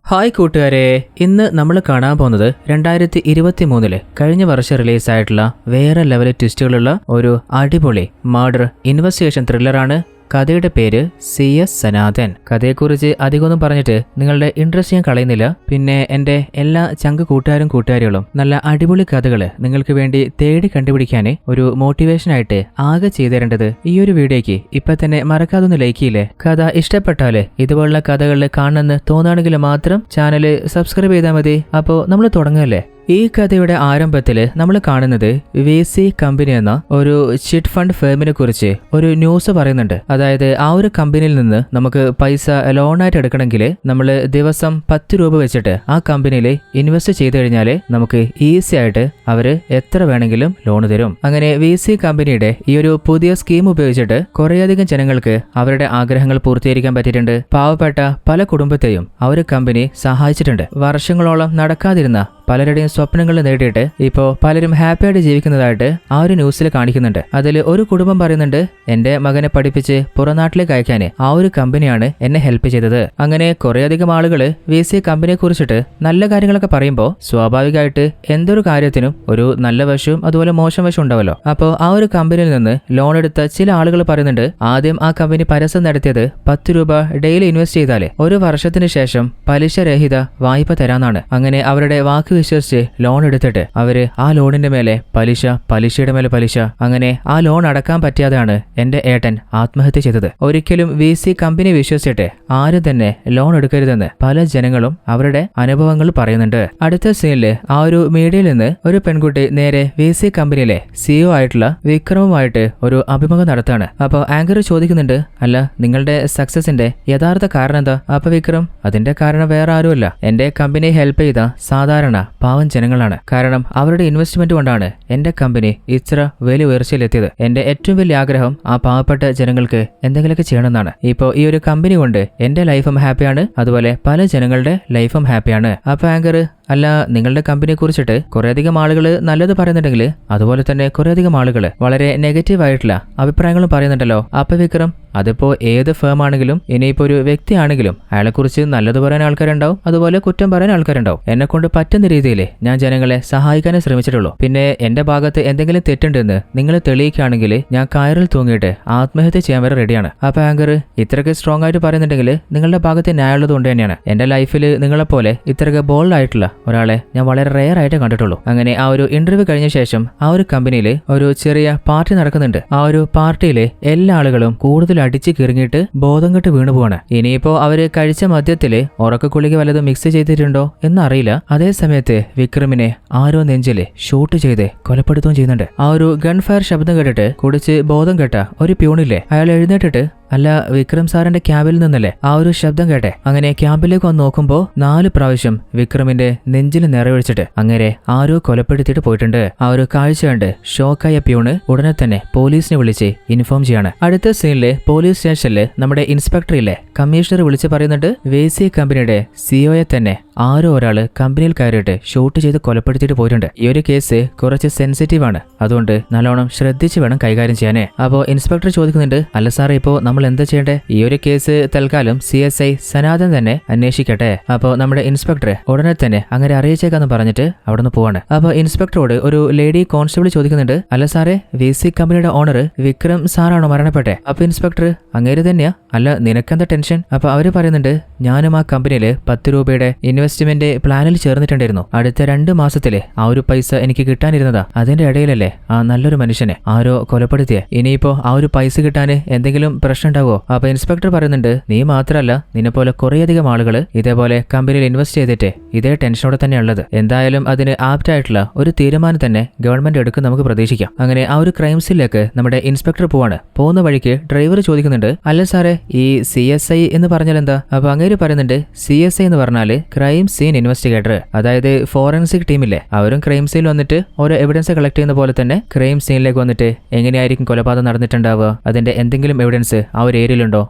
Hi കൂട്ടുകാരെ, ഇന്ന് നമ്മൾ കാണാൻ പോകുന്നത് 2023 കഴിഞ്ഞ വർഷം റിലീസായിട്ടുള്ള വേറെ ലെവൽ ട്വിസ്റ്റുകളുള്ള ഒരു അടിപൊളി മർഡർ ഇൻവെസ്റ്റിഗേഷൻ ത്രില്ലറാണ്. കഥയുടെ പേര് CS സനാതൻ. കഥയെക്കുറിച്ച് അധികമൊന്നും പറഞ്ഞിട്ട് നിങ്ങളുടെ ഇൻട്രസ്റ്റ് ഞാൻ കളയുന്നില്ല. പിന്നെ എൻ്റെ എല്ലാ ചങ്ക് കൂട്ടുകാരികളും നല്ല അടിപൊളി കഥകള് നിങ്ങൾക്ക് വേണ്ടി തേടി കണ്ടുപിടിക്കാൻ ഒരു മോട്ടിവേഷനായിട്ട് ആകെ ചെയ്തു തരേണ്ടത് ഈ ഒരു വീഡിയോയ്ക്ക് ഇപ്പൊ തന്നെ മറക്കാതെ ഒന്ന് ലൈക്ക് ചെയ്യില്ലേ. കഥ ഇഷ്ടപ്പെട്ടാല് ഇതുപോലുള്ള കഥകളിൽ കാണണമെന്ന് തോന്നുകയാണെങ്കിൽ മാത്രം ചാനൽ സബ്സ്ക്രൈബ് ചെയ്താൽ മതി. അപ്പോൾ നമ്മൾ തുടങ്ങല്ലേ. ഈ കഥയുടെ ആരംഭത്തിൽ നമ്മൾ കാണുന്നത് VC കമ്പനി എന്ന ഒരു ചിറ്റ് ഫണ്ട് ഫേമിനെ കുറിച്ച് ഒരു ന്യൂസ് പറയുന്നുണ്ട്. അതായത് ആ ഒരു കമ്പനിയിൽ നിന്ന് നമുക്ക് പൈസ ലോണായിട്ട് എടുക്കണമെങ്കിൽ നമ്മൾ ദിവസം 10 രൂപ വെച്ചിട്ട് ആ കമ്പനിയിൽ ഇൻവെസ്റ്റ് ചെയ്ത് കഴിഞ്ഞാൽ നമുക്ക് ഈസി ആയിട്ട് അവര് എത്ര വേണമെങ്കിലും ലോൺ തരും. അങ്ങനെ VC കമ്പനിയുടെ ഈ ഒരു പുതിയ സ്കീം ഉപയോഗിച്ചിട്ട് കുറേയധികം ജനങ്ങൾക്ക് അവരുടെ ആഗ്രഹങ്ങൾ പൂർത്തീകരിക്കാൻ പറ്റിയിട്ടുണ്ട്. പാവപ്പെട്ട പല കുടുംബത്തെയും ആ ഒരു കമ്പനി സഹായിച്ചിട്ടുണ്ട്. വർഷങ്ങളോളം നടക്കാതിരുന്ന പലരുടെയും സ്വപ്നങ്ങൾ നേടിയിട്ട് ഇപ്പോ പലരും ഹാപ്പിയായിട്ട് ജീവിക്കുന്നതായിട്ട് ആ ഒരു ന്യൂസിൽ കാണിക്കുന്നുണ്ട്. അതിൽ ഒരു കുടുംബം പറയുന്നുണ്ട്, എന്റെ മകനെ പഠിപ്പിച്ച് പുറനാട്ടിലേക്ക് അയക്കാന് ആ ഒരു കമ്പനിയാണ് എന്നെ ഹെൽപ്പ് ചെയ്തത്. അങ്ങനെ കുറേയധികം ആളുകൾ VC കമ്പനിയെ കുറിച്ചിട്ട് നല്ല കാര്യങ്ങളൊക്കെ പറയുമ്പോൾ സ്വാഭാവികമായിട്ട് എന്തൊരു കാര്യത്തിനും ഒരു നല്ല വശവും അതുപോലെ മോശം വശം ഉണ്ടാവല്ലോ. അപ്പോൾ ആ ഒരു കമ്പനിയിൽ നിന്ന് ലോൺ എടുത്ത ചില ആളുകൾ പറയുന്നുണ്ട്, ആദ്യം ആ കമ്പനി പരസ്യം നടത്തിയത് 10 രൂപ ഡെയിലി ഇൻവെസ്റ്റ് ചെയ്താൽ 1 വർഷത്തിന് ശേഷം പലിശരഹിത വായ്പ തരാന്നാണ്. അങ്ങനെ അവരുടെ വാക്ക് വിശ്വസിച്ച് ലോൺ എടുത്തിട്ട് അവര് ആ ലോണിന്റെ മേലെ പലിശയുടെ മേലെ പലിശ, അങ്ങനെ ആ ലോൺ അടക്കാൻ പറ്റാതെയാണ് എന്റെ ഏട്ടൻ ആത്മഹത്യ ചെയ്തത്. ഒരിക്കലും VC കമ്പനി വിശ്വസിച്ചിട്ട് ആരും തന്നെ ലോൺ എടുക്കരുതെന്ന് പല ജനങ്ങളും അവരുടെ അനുഭവങ്ങൾ പറയുന്നുണ്ട്. അടുത്ത സീനില് ആ ഒരു മീഡിയയിൽ നിന്ന് ഒരു പെൺകുട്ടി നേരെ VC കമ്പനിയിലെ CEO ആയിട്ടുള്ള വിക്രമുമായിട്ട് ഒരു അഭിമുഖം നടത്താണ്. അപ്പോൾ ആങ്കർ ചോദിക്കുന്നുണ്ട്, അല്ല നിങ്ങളുടെ സക്സസിന്റെ യഥാർത്ഥ കാരണം എന്താ? അപ്പൊ വിക്രം, അതിന്റെ കാരണം വേറെ ആരുമല്ല, എന്റെ കമ്പനി ഹെൽപ്പ് ചെയ്ത സാധാരണ പാവം ജനങ്ങളാണ്. കാരണം അവരുടെ ഇൻവെസ്റ്റ്മെന്റ് കൊണ്ടാണ് എന്റെ കമ്പനി ഇത്ര വലിയ ഉയർച്ചയിലെത്തിയത്. എന്റെ ഏറ്റവും വലിയ ആഗ്രഹം ആ പാവപ്പെട്ട ജനങ്ങൾക്ക് എന്തെങ്കിലുമൊക്കെ ചെയ്യണമെന്നാണ്. ഇപ്പോൾ ഈ ഒരു കമ്പനി കൊണ്ട് എന്റെ ലൈഫും ഹാപ്പിയാണ്, അതുപോലെ പല ജനങ്ങളുടെ ലൈഫും ഹാപ്പിയാണ്. അപ്പൊ ആങ്കർ, അല്ല നിങ്ങളുടെ കമ്പനിയെ കുറിച്ചിട്ട് കുറേയധികം ആളുകൾ നല്ലത് പറയുന്നുണ്ടെങ്കിൽ അതുപോലെ തന്നെ കുറേയധികം ആളുകൾ വളരെ നെഗറ്റീവ് ആയിട്ടുള്ള അഭിപ്രായങ്ങളും പറയുന്നുണ്ടല്ലോ. അപ്പൊ വിക്രം, അതിപ്പോ ഏത് ഫേം ആണെങ്കിലും ഇനിയിപ്പോ ഒരു വ്യക്തി ആണെങ്കിലും അയാളെക്കുറിച്ച് നല്ലത് പറയാൻ ആൾക്കാരുണ്ടാവും, അതുപോലെ കുറ്റം പറയാൻ ആൾക്കാരുണ്ടാവും. എന്നെ കൊണ്ട് പറ്റുന്ന രീതിയിൽ ഞാൻ ജനങ്ങളെ സഹായിക്കാനേ ശ്രമിച്ചിട്ടുള്ളൂ. പിന്നെ എന്റെ ഭാഗത്ത് എന്തെങ്കിലും തെറ്റുണ്ടെന്ന് നിങ്ങൾ തെളിയിക്കുകയാണെങ്കിൽ ഞാൻ കയറിൽ തൂങ്ങിയിട്ട് ആത്മഹത്യ ചെയ്യാൻ വരെ റെഡിയാണ്. അപ്പൊ ആങ്കർ, ഇത്രയ്ക്ക് സ്ട്രോങ് ആയിട്ട് പറയുന്നുണ്ടെങ്കിൽ നിങ്ങളുടെ ഭാഗത്ത് ന്യായമുള്ളത് കൊണ്ട് തന്നെയാണ്. എന്റെ ലൈഫിൽ നിങ്ങളെപ്പോലെ ഇത്രയ്ക്ക് ബോൾഡ് ആയിട്ടുള്ള ഒരാളെ ഞാൻ വളരെ റെയർ ആയിട്ട് കണ്ടിട്ടുള്ളൂ. അങ്ങനെ ആ ഒരു ഇന്റർവ്യൂ കഴിഞ്ഞ ശേഷം ആ ഒരു കമ്പനിയിൽ ഒരു ചെറിയ പാർട്ടി നടക്കുന്നുണ്ട്. ആ ഒരു പാർട്ടിയിലെ എല്ലാ ആളുകളും കൂടുതൽ അടിച്ച് കിറങ്ങിയിട്ട് ബോധം കെട്ട് വീണു പോവാണ്. ഇനിയിപ്പോ അവര് കഴിച്ച മദ്യത്തില് ഉറക്കക്കുളിക വല്ലതും മിക്സ് ചെയ്തിട്ടുണ്ടോ എന്നറിയില്ല. അതേ സമയത്ത് വിക്രമിനെ ആരോ നെഞ്ചില് ഷൂട്ട് ചെയ്ത് കൊലപ്പെടുത്തുകയും ചെയ്യുന്നുണ്ട്. ആ ഒരു ഗൺ ഫയർ ശബ്ദം കേട്ടിട്ട് കുടിച്ച് ബോധം കെട്ട ഒരു പ്യൂണില്ലേ, അയാൾ എഴുന്നേറ്റിട്ട്, അല്ല വിക്രം സാറിന്റെ ക്യാബിൽ നിന്നല്ലേ ആ ഒരു ശബ്ദം കേട്ടെ? അങ്ങനെ ക്യാബിലേക്ക് വന്ന് നോക്കുമ്പോ 4 പ്രാവശ്യം വിക്രമിന്റെ നെഞ്ചിൽ നിറയൊഴിച്ചിട്ട് അങ്ങനെ ആരോ കൊലപ്പെടുത്തിയിട്ട് പോയിട്ടുണ്ട്. ആ ഒരു കാഴ്ച കണ്ട് ഷോക്കായ പ്യൂണ് ഉടനെ തന്നെ പോലീസിനെ വിളിച്ച് ഇൻഫോം ചെയ്യാണ്. അടുത്ത സീനില് പോലീസ് സ്റ്റേഷനില് നമ്മുടെ ഇൻസ്പെക്ടറില്ലേ കമ്മീഷണർ വിളിച്ച് പറയുന്നുണ്ട്, VC കമ്പനിയുടെ CEOയെ തന്നെ ആരോ ഒരാള് കമ്പനിയിൽ കയറിയിട്ട് ഷൂട്ട് ചെയ്ത് കൊലപ്പെടുത്തിയിട്ട് പോയിട്ടുണ്ട്. ഈ ഒരു കേസ് കുറച്ച് സെൻസിറ്റീവ് ആണ്, അതുകൊണ്ട് നല്ലോണം ശ്രദ്ധിച്ച് വേണം കൈകാര്യം ചെയ്യാനേ. അപ്പോ ഇൻസ്പെക്ടർ ചോദിക്കുന്നുണ്ട്, അല്ല സാറേ ഇപ്പോ നമ്മൾ എന്താ ചെയ്യണ്ടേ? ഈ ഒരു കേസ് തൽക്കാലം CSI സനാതൻ തന്നെ അന്വേഷിക്കട്ടെ. അപ്പോ നമ്മുടെ ഇൻസ്പെക്ടർ ഉടനെ തന്നെ അങ്ങനെ അറിയിച്ചേക്കാന്ന് പറഞ്ഞിട്ട് അവിടെ നിന്ന് പോവാണ്. അപ്പൊ ഇൻസ്പെക്ടറോട് ഒരു ലേഡി കോൺസ്റ്റബിൾ ചോദിക്കുന്നുണ്ട്, അല്ല സാറേ VC കമ്പനിയുടെ ഓണർ വിക്രം സാറാണോ മരണപ്പെട്ടെ? അപ്പൊ ഇൻസ്പെക്ടർ, അങ്ങേര് തന്നെയാ, അല്ല നിനക്കെന്താ ടെൻഷൻ? അപ്പൊ അവര് പറയുന്നുണ്ട്, ഞാനും ആ കമ്പനിയില് 10 രൂപയുടെ ഇൻവെസ്റ്റ്മെന്റ് പ്ലാനിൽ ചേർന്നിട്ടുണ്ടായിരുന്നു. അടുത്ത 2 മാസത്തില് ആ ഒരു പൈസ എനിക്ക് കിട്ടാനിരുന്നതാ. അതിന്റെ ഇടയിലല്ലേ ആ നല്ലൊരു മനുഷ്യനെ ആരോ കൊലപ്പെടുത്തിയ. ഇനിയിപ്പോ ആ ഒരു പൈസ കിട്ടാന് എന്തെങ്കിലും പ്രശ്നം ഉണ്ടാവോ? അപ്പൊ ഇൻസ്പെക്ടർ പറയുന്നുണ്ട്, നീ മാത്രല്ല നിന്നെ പോലെ കുറേയധികം ആളുകൾ ഇതേപോലെ കമ്പനിയിൽ ഇൻവെസ്റ്റ് ചെയ്തിട്ട് ഇതേ ടെൻഷനോടെ തന്നെ ഉള്ളത്. എന്തായാലും അതിന് ആപ്റ്റ് ആയിട്ടുള്ള ഒരു തീരുമാനം തന്നെ ഗവൺമെന്റ് എടുക്കും, നമുക്ക് പ്രതീക്ഷിക്കാം. അങ്ങനെ ആ ഒരു ക്രൈം സീനിലേക്ക് നമ്മുടെ ഇൻസ്പെക്ടർ പോവാണ്. പോകുന്ന വഴിക്ക് ഡ്രൈവർ ചോദിക്കുന്നുണ്ട്, അല്ല സാറേ ഈ CSI എന്ന് പറഞ്ഞാൽ എന്താ? അപ്പൊ അങ്ങേര് പറയുന്നുണ്ട്, CSI എന്ന് പറഞ്ഞാല് ക്രൈം സീൻ ഇൻവെസ്റ്റിഗേറ്റർ, അതായത് ഫോറൻസിക് ടീമില്ലേ, അവരും ക്രൈം സീനിൽ വന്നിട്ട് ഓരോ എവിഡൻസ് കളക്ട് ചെയ്യുന്ന പോലെ തന്നെ ക്രൈം സീനിലേക്ക് വന്നിട്ട് എങ്ങനെയായിരിക്കും കൊലപാതകം നടന്നിട്ടുണ്ടാവുക, അതിന്റെ എന്തെങ്കിലും എവിഡൻസ് ആ ഒരു ഏരിയയിലുണ്ടോ,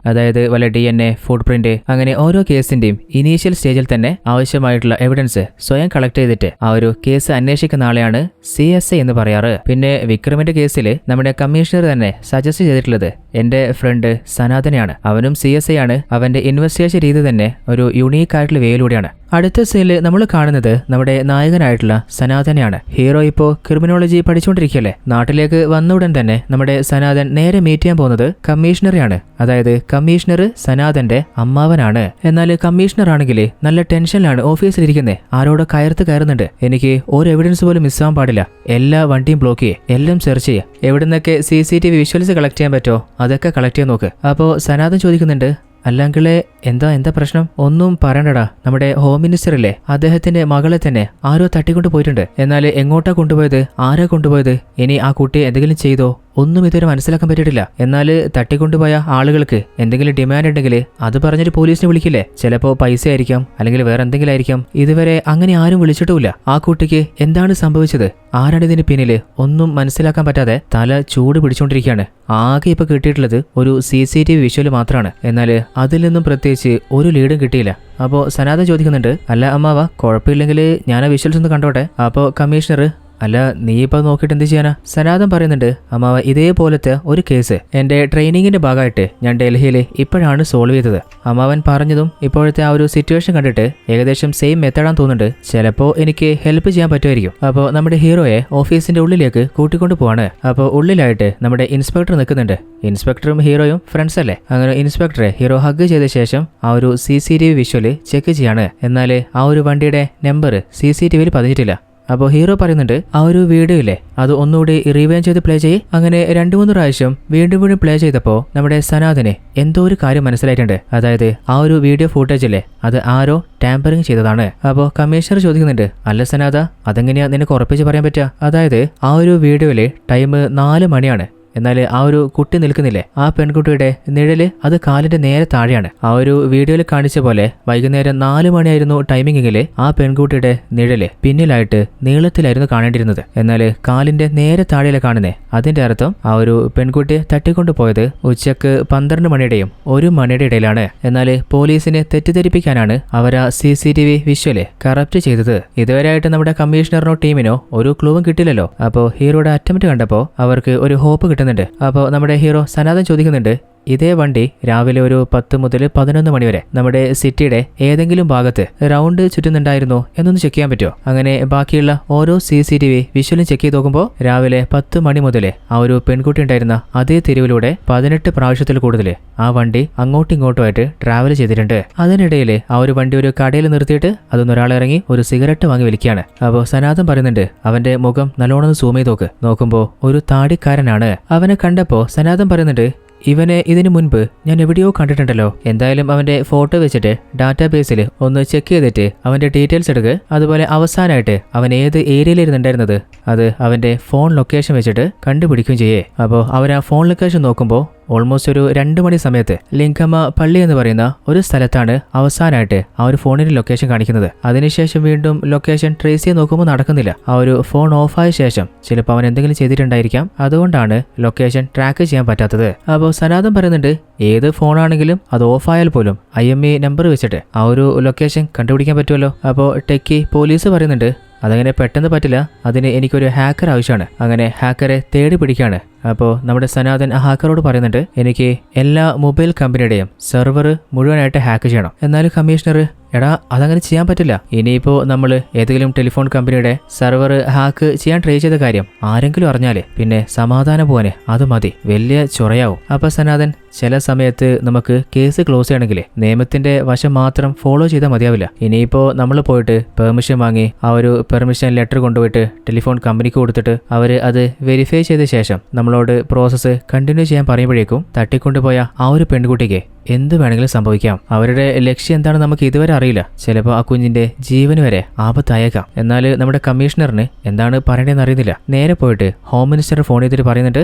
അതായത് വല്ല DNA, ഫുട് പ്രിന്റ്, അങ്ങനെ ഓരോ കേസിന്റെയും ഇനീഷ്യൽ സ്റ്റേജിൽ തന്നെ ആവശ്യമായിട്ടുള്ള എവിഡൻസ് സ്വയം കളക്ട് ചെയ്തിട്ട് ആ ഒരു കേസ് അന്വേഷിക്കുന്ന ആളെയാണ് CSI എന്ന് പറയാറ്. പിന്നെ വിക്രമിന്റെ കേസിൽ നമ്മുടെ കമ്മീഷണർ തന്നെ സജസ്റ്റ് ചെയ്തിട്ടുള്ളത് എന്റെ ഫ്രണ്ട് സനാതനെയാണ്. അവനും CSI ആണ്. അവന്റെ ഇൻവെസ്റ്റിഗേഷൻ രീതി തന്നെ ഒരു യുണീക്ക് ആയിട്ടുള്ള വേയിലൂടെയാണ്. അടുത്ത സീനിൽ നമ്മൾ കാണുന്നത് നമ്മുടെ നായകനായിട്ടുള്ള സനാതനെയാണ്. ഹീറോ ഇപ്പോൾ ക്രിമിനോളജി പഠിച്ചുകൊണ്ടിരിക്കുകയല്ലേ. നാട്ടിലേക്ക് വന്ന ഉടൻ തന്നെ നമ്മുടെ സനാതൻ നേരെ മീറ്റ് ചെയ്യാൻ പോകുന്നത് കമ്മീഷണറെയാണ്. അതായത് കമ്മീഷണർ സനാതന്റെ അമ്മാവനാണ്. എന്നാൽ കമ്മീഷണർ ആണെങ്കിൽ നല്ല ടെൻഷനിലാണ് ഓഫീസിലിരിക്കുന്നത്. ആരോട് കയറുന്നുണ്ട്. എനിക്ക് ഒരു എവിഡൻസ് പോലും മിസ്സാവാൻ പാടില്ല. എല്ലാ വണ്ടിയും ബ്ലോക്ക് ചെയ്യേ, എല്ലാം സെർച്ച് ചെയ്യുക. എവിടുന്നൊക്കെ CCTV വിഷ്വൽസ് കളക്ട് ചെയ്യാൻ പറ്റുമോ അതൊക്കെ കളക്ട് ചെയ്യാൻ നോക്ക്. അപ്പോൾ സനാതൻ ചോദിക്കുന്നുണ്ട്, അല്ലെങ്കിലേ എന്താ പ്രശ്നം? ഒന്നും പറയണ്ടടാ. നമ്മുടെ ഹോം മിനിസ്റ്റർ ഇല്ലേ, അദ്ദേഹത്തിന്റെ മകളെ തന്നെ ആരോ തട്ടിക്കൊണ്ട് പോയിട്ടുണ്ട്. എന്നാൽ എങ്ങോട്ടാ കൊണ്ടുപോയത്, ആരാ കൊണ്ടുപോയത്, ഇനി ആ കുട്ടിയെ എന്തെങ്കിലും ചെയ്തോ ഒന്നും ഇതുവരെ മനസ്സിലാക്കാൻ പറ്റിയിട്ടില്ല. എന്നാൽ തട്ടിക്കൊണ്ടുപോയ ആളുകൾക്ക് എന്തെങ്കിലും ഡിമാൻഡ് ഉണ്ടെങ്കിൽ അത് പറഞ്ഞിട്ട് പോലീസിനെ വിളിക്കില്ലേ? ചിലപ്പോൾ പൈസ ആയിരിക്കാം, അല്ലെങ്കിൽ വേറെ എന്തെങ്കിലും ആയിരിക്കാം. ഇതുവരെ അങ്ങനെ ആരും വിളിച്ചിട്ടുമില്ല. ആ കുട്ടിക്ക് എന്താണ് സംഭവിച്ചത്, ആരാണ് ഇതിന് പിന്നിൽ, ഒന്നും മനസ്സിലാക്കാൻ പറ്റാതെ തല ചൂട് പിടിച്ചുകൊണ്ടിരിക്കുകയാണ്. ആകെ ഇപ്പൊ കിട്ടിയിട്ടുള്ളത് ഒരു CCTV വിഷ്വൽ മാത്രമാണ്. എന്നാൽ അതിൽ നിന്നും പ്രത്യേകിച്ച് ഒരു ലീഡും കിട്ടിയില്ല. അപ്പോൾ സനാതൻ ചോദിക്കുന്നുണ്ട്, അല്ല അമ്മാവ, കുഴപ്പമില്ലെങ്കിൽ ഞാൻ ആ വിഷ്വൽസ് ഒന്ന് കണ്ടോട്ടെ. അപ്പോൾ കമ്മീഷണർ, അല്ല നീ ഇപ്പൊ നോക്കിയിട്ട് എന്ത് ചെയ്യാനാ? സനാതൻ പറയുന്നുണ്ട്, അമ്മാവ ഇതേപോലത്തെ ഒരു കേസ് എന്റെ ട്രെയിനിങ്ങിന്റെ ഭാഗമായിട്ട് ഞാൻ ഡൽഹിയിൽ ഇപ്പോഴാണ് സോൾവ് ചെയ്തത്. അമ്മാവൻ പറഞ്ഞതും ഇപ്പോഴത്തെ ആ ഒരു സിറ്റുവേഷൻ കണ്ടിട്ട് ഏകദേശം സെയിം മെത്തേഡാന്ന് തോന്നുന്നുണ്ട്. ചിലപ്പോൾ എനിക്ക് ഹെൽപ്പ് ചെയ്യാൻ പറ്റുമായിരിക്കും. അപ്പോൾ നമ്മുടെ ഹീറോയെ ഓഫീസിന്റെ ഉള്ളിലേക്ക് കൂട്ടിക്കൊണ്ട് പോവാണ്. അപ്പോൾ ഉള്ളിലായിട്ട് നമ്മുടെ ഇൻസ്പെക്ടർ നിൽക്കുന്നുണ്ട്. ഇൻസ്പെക്ടറും ഹീറോയും ഫ്രണ്ട്സ് അല്ലേ. അങ്ങനെ ഇൻസ്പെക്ടറെ ഹീറോ ഹഗ് ചെയ്ത ശേഷം ആ ഒരു CCTV വിഷ്വല് ചെക്ക് ചെയ്യാണ്. എന്നാൽ ആ ഒരു വണ്ടിയുടെ നമ്പർ CCTVയിൽ പതിഞ്ഞിട്ടില്ല. അപ്പോൾ ഹീറോ പറയുന്നുണ്ട്, ആ ഒരു വീഡിയോ ഇല്ലേ അത് ഒന്നുകൂടി റിവൈൻഡ് ചെയ്ത് പ്ലേ ചെയ്യ്. അങ്ങനെ 2-3 പ്രാവശ്യം വീണ്ടും പ്ലേ ചെയ്തപ്പോൾ നമ്മുടെ സനാതനെ എന്തോ ഒരു കാര്യം മനസ്സിലായിട്ടുണ്ട്. അതായത് ആ ഒരു വീഡിയോ ഫൂട്ടേജ് ഇല്ലേ അത് ആരോ ടാമ്പറിങ് ചെയ്തതാണ്. അപ്പോൾ കമ്മീഷണർ ചോദിക്കുന്നുണ്ട്, അല്ല സനാദ, അതെങ്ങനെയാ നിനക്ക് ഉറപ്പിച്ച് പറയാൻ പറ്റുക? അതായത് ആ ഒരു വീഡിയോയിലെ ടൈം 4 മണിയാണ്. എന്നാൽ ആ ഒരു കുട്ടി നിൽക്കുന്നില്ലേ, ആ പെൺകുട്ടിയുടെ നിഴല് അത് കാലിന്റെ നേരെ താഴെയാണ്. ആ ഒരു വീഡിയോയിൽ കാണിച്ച പോലെ വൈകുന്നേരം 4 മണിയായിരുന്നു ടൈമിംഗിൽ ആ പെൺകുട്ടിയുടെ നിഴല് പിന്നിലായിട്ട് നീളത്തിലായിരുന്നു കാണേണ്ടിയിരുന്നത്. എന്നാൽ കാലിന്റെ നേരെ താഴെയല്ലേ കാണുന്നേ. അതിന്റെ അർത്ഥം ആ ഒരു പെൺകുട്ടിയെ തട്ടിക്കൊണ്ടു പോയത് ഉച്ചക്ക് 12 മണിയുടെയും 1 മണിയുടെ ഇടയിലാണ്. എന്നാൽ പോലീസിനെ തെറ്റിദ്ധരിപ്പിക്കാനാണ് അവർ ആ CCTV വിഷ്വല് കറപ്റ്റ് ചെയ്തത്. ഇതുവരെയായിട്ട് നമ്മുടെ കമ്മീഷണറിനോ ടീമിനോ ഒരു ക്ലൂവും കിട്ടില്ലല്ലോ. അപ്പോൾ ഹീറോയുടെ അറ്റംപ്റ്റ് കണ്ടപ്പോൾ അവർക്ക് ഒരു ഹോപ്പ് കിട്ടുന്നുണ്ട്. അപ്പോൾ നമ്മുടെ ഹീറോ സനാതൻ ചോദിക്കുന്നുണ്ട്, ഇതേ വണ്ടി രാവിലെ ഒരു 10 മുതൽ 11 മണി വരെ നമ്മുടെ സിറ്റിയുടെ ഏതെങ്കിലും ഭാഗത്ത് റൗണ്ട് ചുറ്റുന്നുണ്ടായിരുന്നോ എന്നൊന്ന് ചെക്ക് ചെയ്യാൻ പറ്റുമോ? അങ്ങനെ ബാക്കിയുള്ള ഓരോ CCTV വിഷ്വലും ചെക്ക് ചെയ്ത് നോക്കുമ്പോൾ രാവിലെ 10 മണി മുതൽ ആ ഒരു പെൺകുട്ടി ഉണ്ടായിരുന്ന അതേ തെരുവിലൂടെ 18 പ്രാവശ്യത്തിൽ കൂടുതൽ ആ വണ്ടി അങ്ങോട്ടും ഇങ്ങോട്ടുമായിട്ട് ട്രാവൽ ചെയ്തിട്ടുണ്ട്. അതിനിടയിൽ ആ ഒരു വണ്ടി ഒരു കടയിൽ നിർത്തിയിട്ട് അതൊന്ന് ഒരാളിറങ്ങി ഒരു സിഗരറ്റ് വാങ്ങി വലിക്കുകയാണ്. അപ്പോൾ സനാതൻ പറയുന്നുണ്ട്, അവന്റെ മുഖം നല്ലോണം സൂം ചെയ്ത് നോക്കുമ്പോൾ ഒരു താടിക്കാരനാണ്. അവനെ കണ്ടപ്പോൾ സനാതൻ പറയുന്നുണ്ട്, ഇവനെ ഇതിനു മുൻപ് ഞാൻ എവിടെയോ കണ്ടിട്ടുണ്ടല്ലോ. എന്തായാലും അവന്റെ ഫോട്ടോ വെച്ചിട്ട് ഡാറ്റാബേസിൽ ഒന്ന് ചെക്ക് ചെയ്തിട്ട് അവന്റെ ഡീറ്റെയിൽസ് എടുക്കുക. അതുപോലെ അവസാനമായിട്ട് അവൻ ഏത് ഏരിയയിലിരുന്നുണ്ടായിരുന്നത് അത് അവന്റെ ഫോൺ ലൊക്കേഷൻ വെച്ചിട്ട് കണ്ടുപിടിക്കുകയും ചെയ്യേ. അപ്പോൾ അവർ ആ ഫോൺ ലൊക്കേഷൻ നോക്കുമ്പോൾ ഓൾമോസ്റ്റ് ഒരു 2 മണി സമയത്ത് ലിംഗമ്മ പള്ളി എന്ന് പറയുന്ന ഒരു സ്ഥലത്താണ് അവസാനമായിട്ട് ആ ഒരു ഫോണിന്റെ ലൊക്കേഷൻ കാണിക്കുന്നത്. അതിനുശേഷം വീണ്ടും ലൊക്കേഷൻ ട്രേസ് ചെയ്ത് നോക്കുമ്പോൾ നടക്കുന്നില്ല. ആ ഒരു ഫോൺ ഓഫായ ശേഷം ചിലപ്പോൾ അവൻ എന്തെങ്കിലും ചെയ്തിട്ടുണ്ടായിരിക്കാം. അതുകൊണ്ടാണ് ലൊക്കേഷൻ ട്രാക്ക് ചെയ്യാൻ പറ്റാത്തത്. അപ്പോൾ സനാതൻ പറയുന്നുണ്ട്, ഏത് ഫോണാണെങ്കിലും അത് ഓഫായാൽ പോലും IMEI നമ്പർ വെച്ചിട്ട് ആ ഒരു ലൊക്കേഷൻ കണ്ടുപിടിക്കാൻ പറ്റുമല്ലോ. അപ്പോൾ ടെക്കി പോലീസ് പറയുന്നുണ്ട്, അതങ്ങനെ പെട്ടെന്ന് പറ്റില്ല, അതിന് എനിക്കൊരു ഹാക്കർ ആവശ്യമാണ്. അങ്ങനെ ഹാക്കറെ തേടി പിടിക്കുകയാണ്. അപ്പോൾ നമ്മുടെ സനാതൻ ആ ഹാക്കറോട് പറയുന്നുണ്ട്, എനിക്ക് എല്ലാ മൊബൈൽ കമ്പനിയുടെയും സെർവർ മുഴുവനായിട്ട് ഹാക്ക് ചെയ്യണം. എന്നാലും കമ്മീഷണർ, എടാ അതങ്ങനെ ചെയ്യാൻ പറ്റില്ല. ഇനിയിപ്പോൾ നമ്മൾ ഏതെങ്കിലും ടെലിഫോൺ കമ്പനിയുടെ സെർവർ ഹാക്ക് ചെയ്യാൻ ട്രൈ ചെയ്ത കാര്യം ആരെങ്കിലും അറിഞ്ഞാലേ പിന്നെ സമാധാനം പോവാനെ അത് മതി, വലിയ ചൊറയാവും. അപ്പോൾ സനാതൻ, ചില സമയത്ത് നമുക്ക് കേസ് ക്ലോസ് ചെയ്യണമെങ്കിൽ നിയമത്തിന്റെ വശം മാത്രം ഫോളോ ചെയ്താൽ മതിയാവില്ല. ഇനിയിപ്പോൾ നമ്മൾ പോയിട്ട് പെർമിഷൻ വാങ്ങി ആ ഒരു പെർമിഷൻ ലെറ്റർ കൊണ്ടുപോയിട്ട് ടെലിഫോൺ കമ്പനിക്ക് കൊടുത്തിട്ട് അവർ അത് വെരിഫൈ ചെയ്ത ശേഷം നമ്മളോട് പ്രോസസ്സ് കണ്ടിന്യൂ ചെയ്യാൻ പറയുമ്പോഴേക്കും തട്ടിക്കൊണ്ടുപോയ ആ ഒരു പെൺകുട്ടിക്ക് എന്ത് വേണമെങ്കിലും സംഭവിക്കാം. അവരുടെ ലക്ഷ്യം എന്താണെന്ന് നമുക്ക് ഇതുവരെ അറിയില്ല. ചിലപ്പോൾ ആ കുഞ്ഞിന്റെ ജീവന് വരെ ആപത്തായേക്കാം. എന്നാൽ നമ്മുടെ കമ്മീഷണറിന് എന്താണ് പറയേണ്ടതെന്ന് അറിയുന്നില്ല. നേരെ പോയിട്ട് ഹോം മിനിസ്റ്റർ ഫോൺ ചെയ്തിട്ട് പറയുന്നുണ്ട്,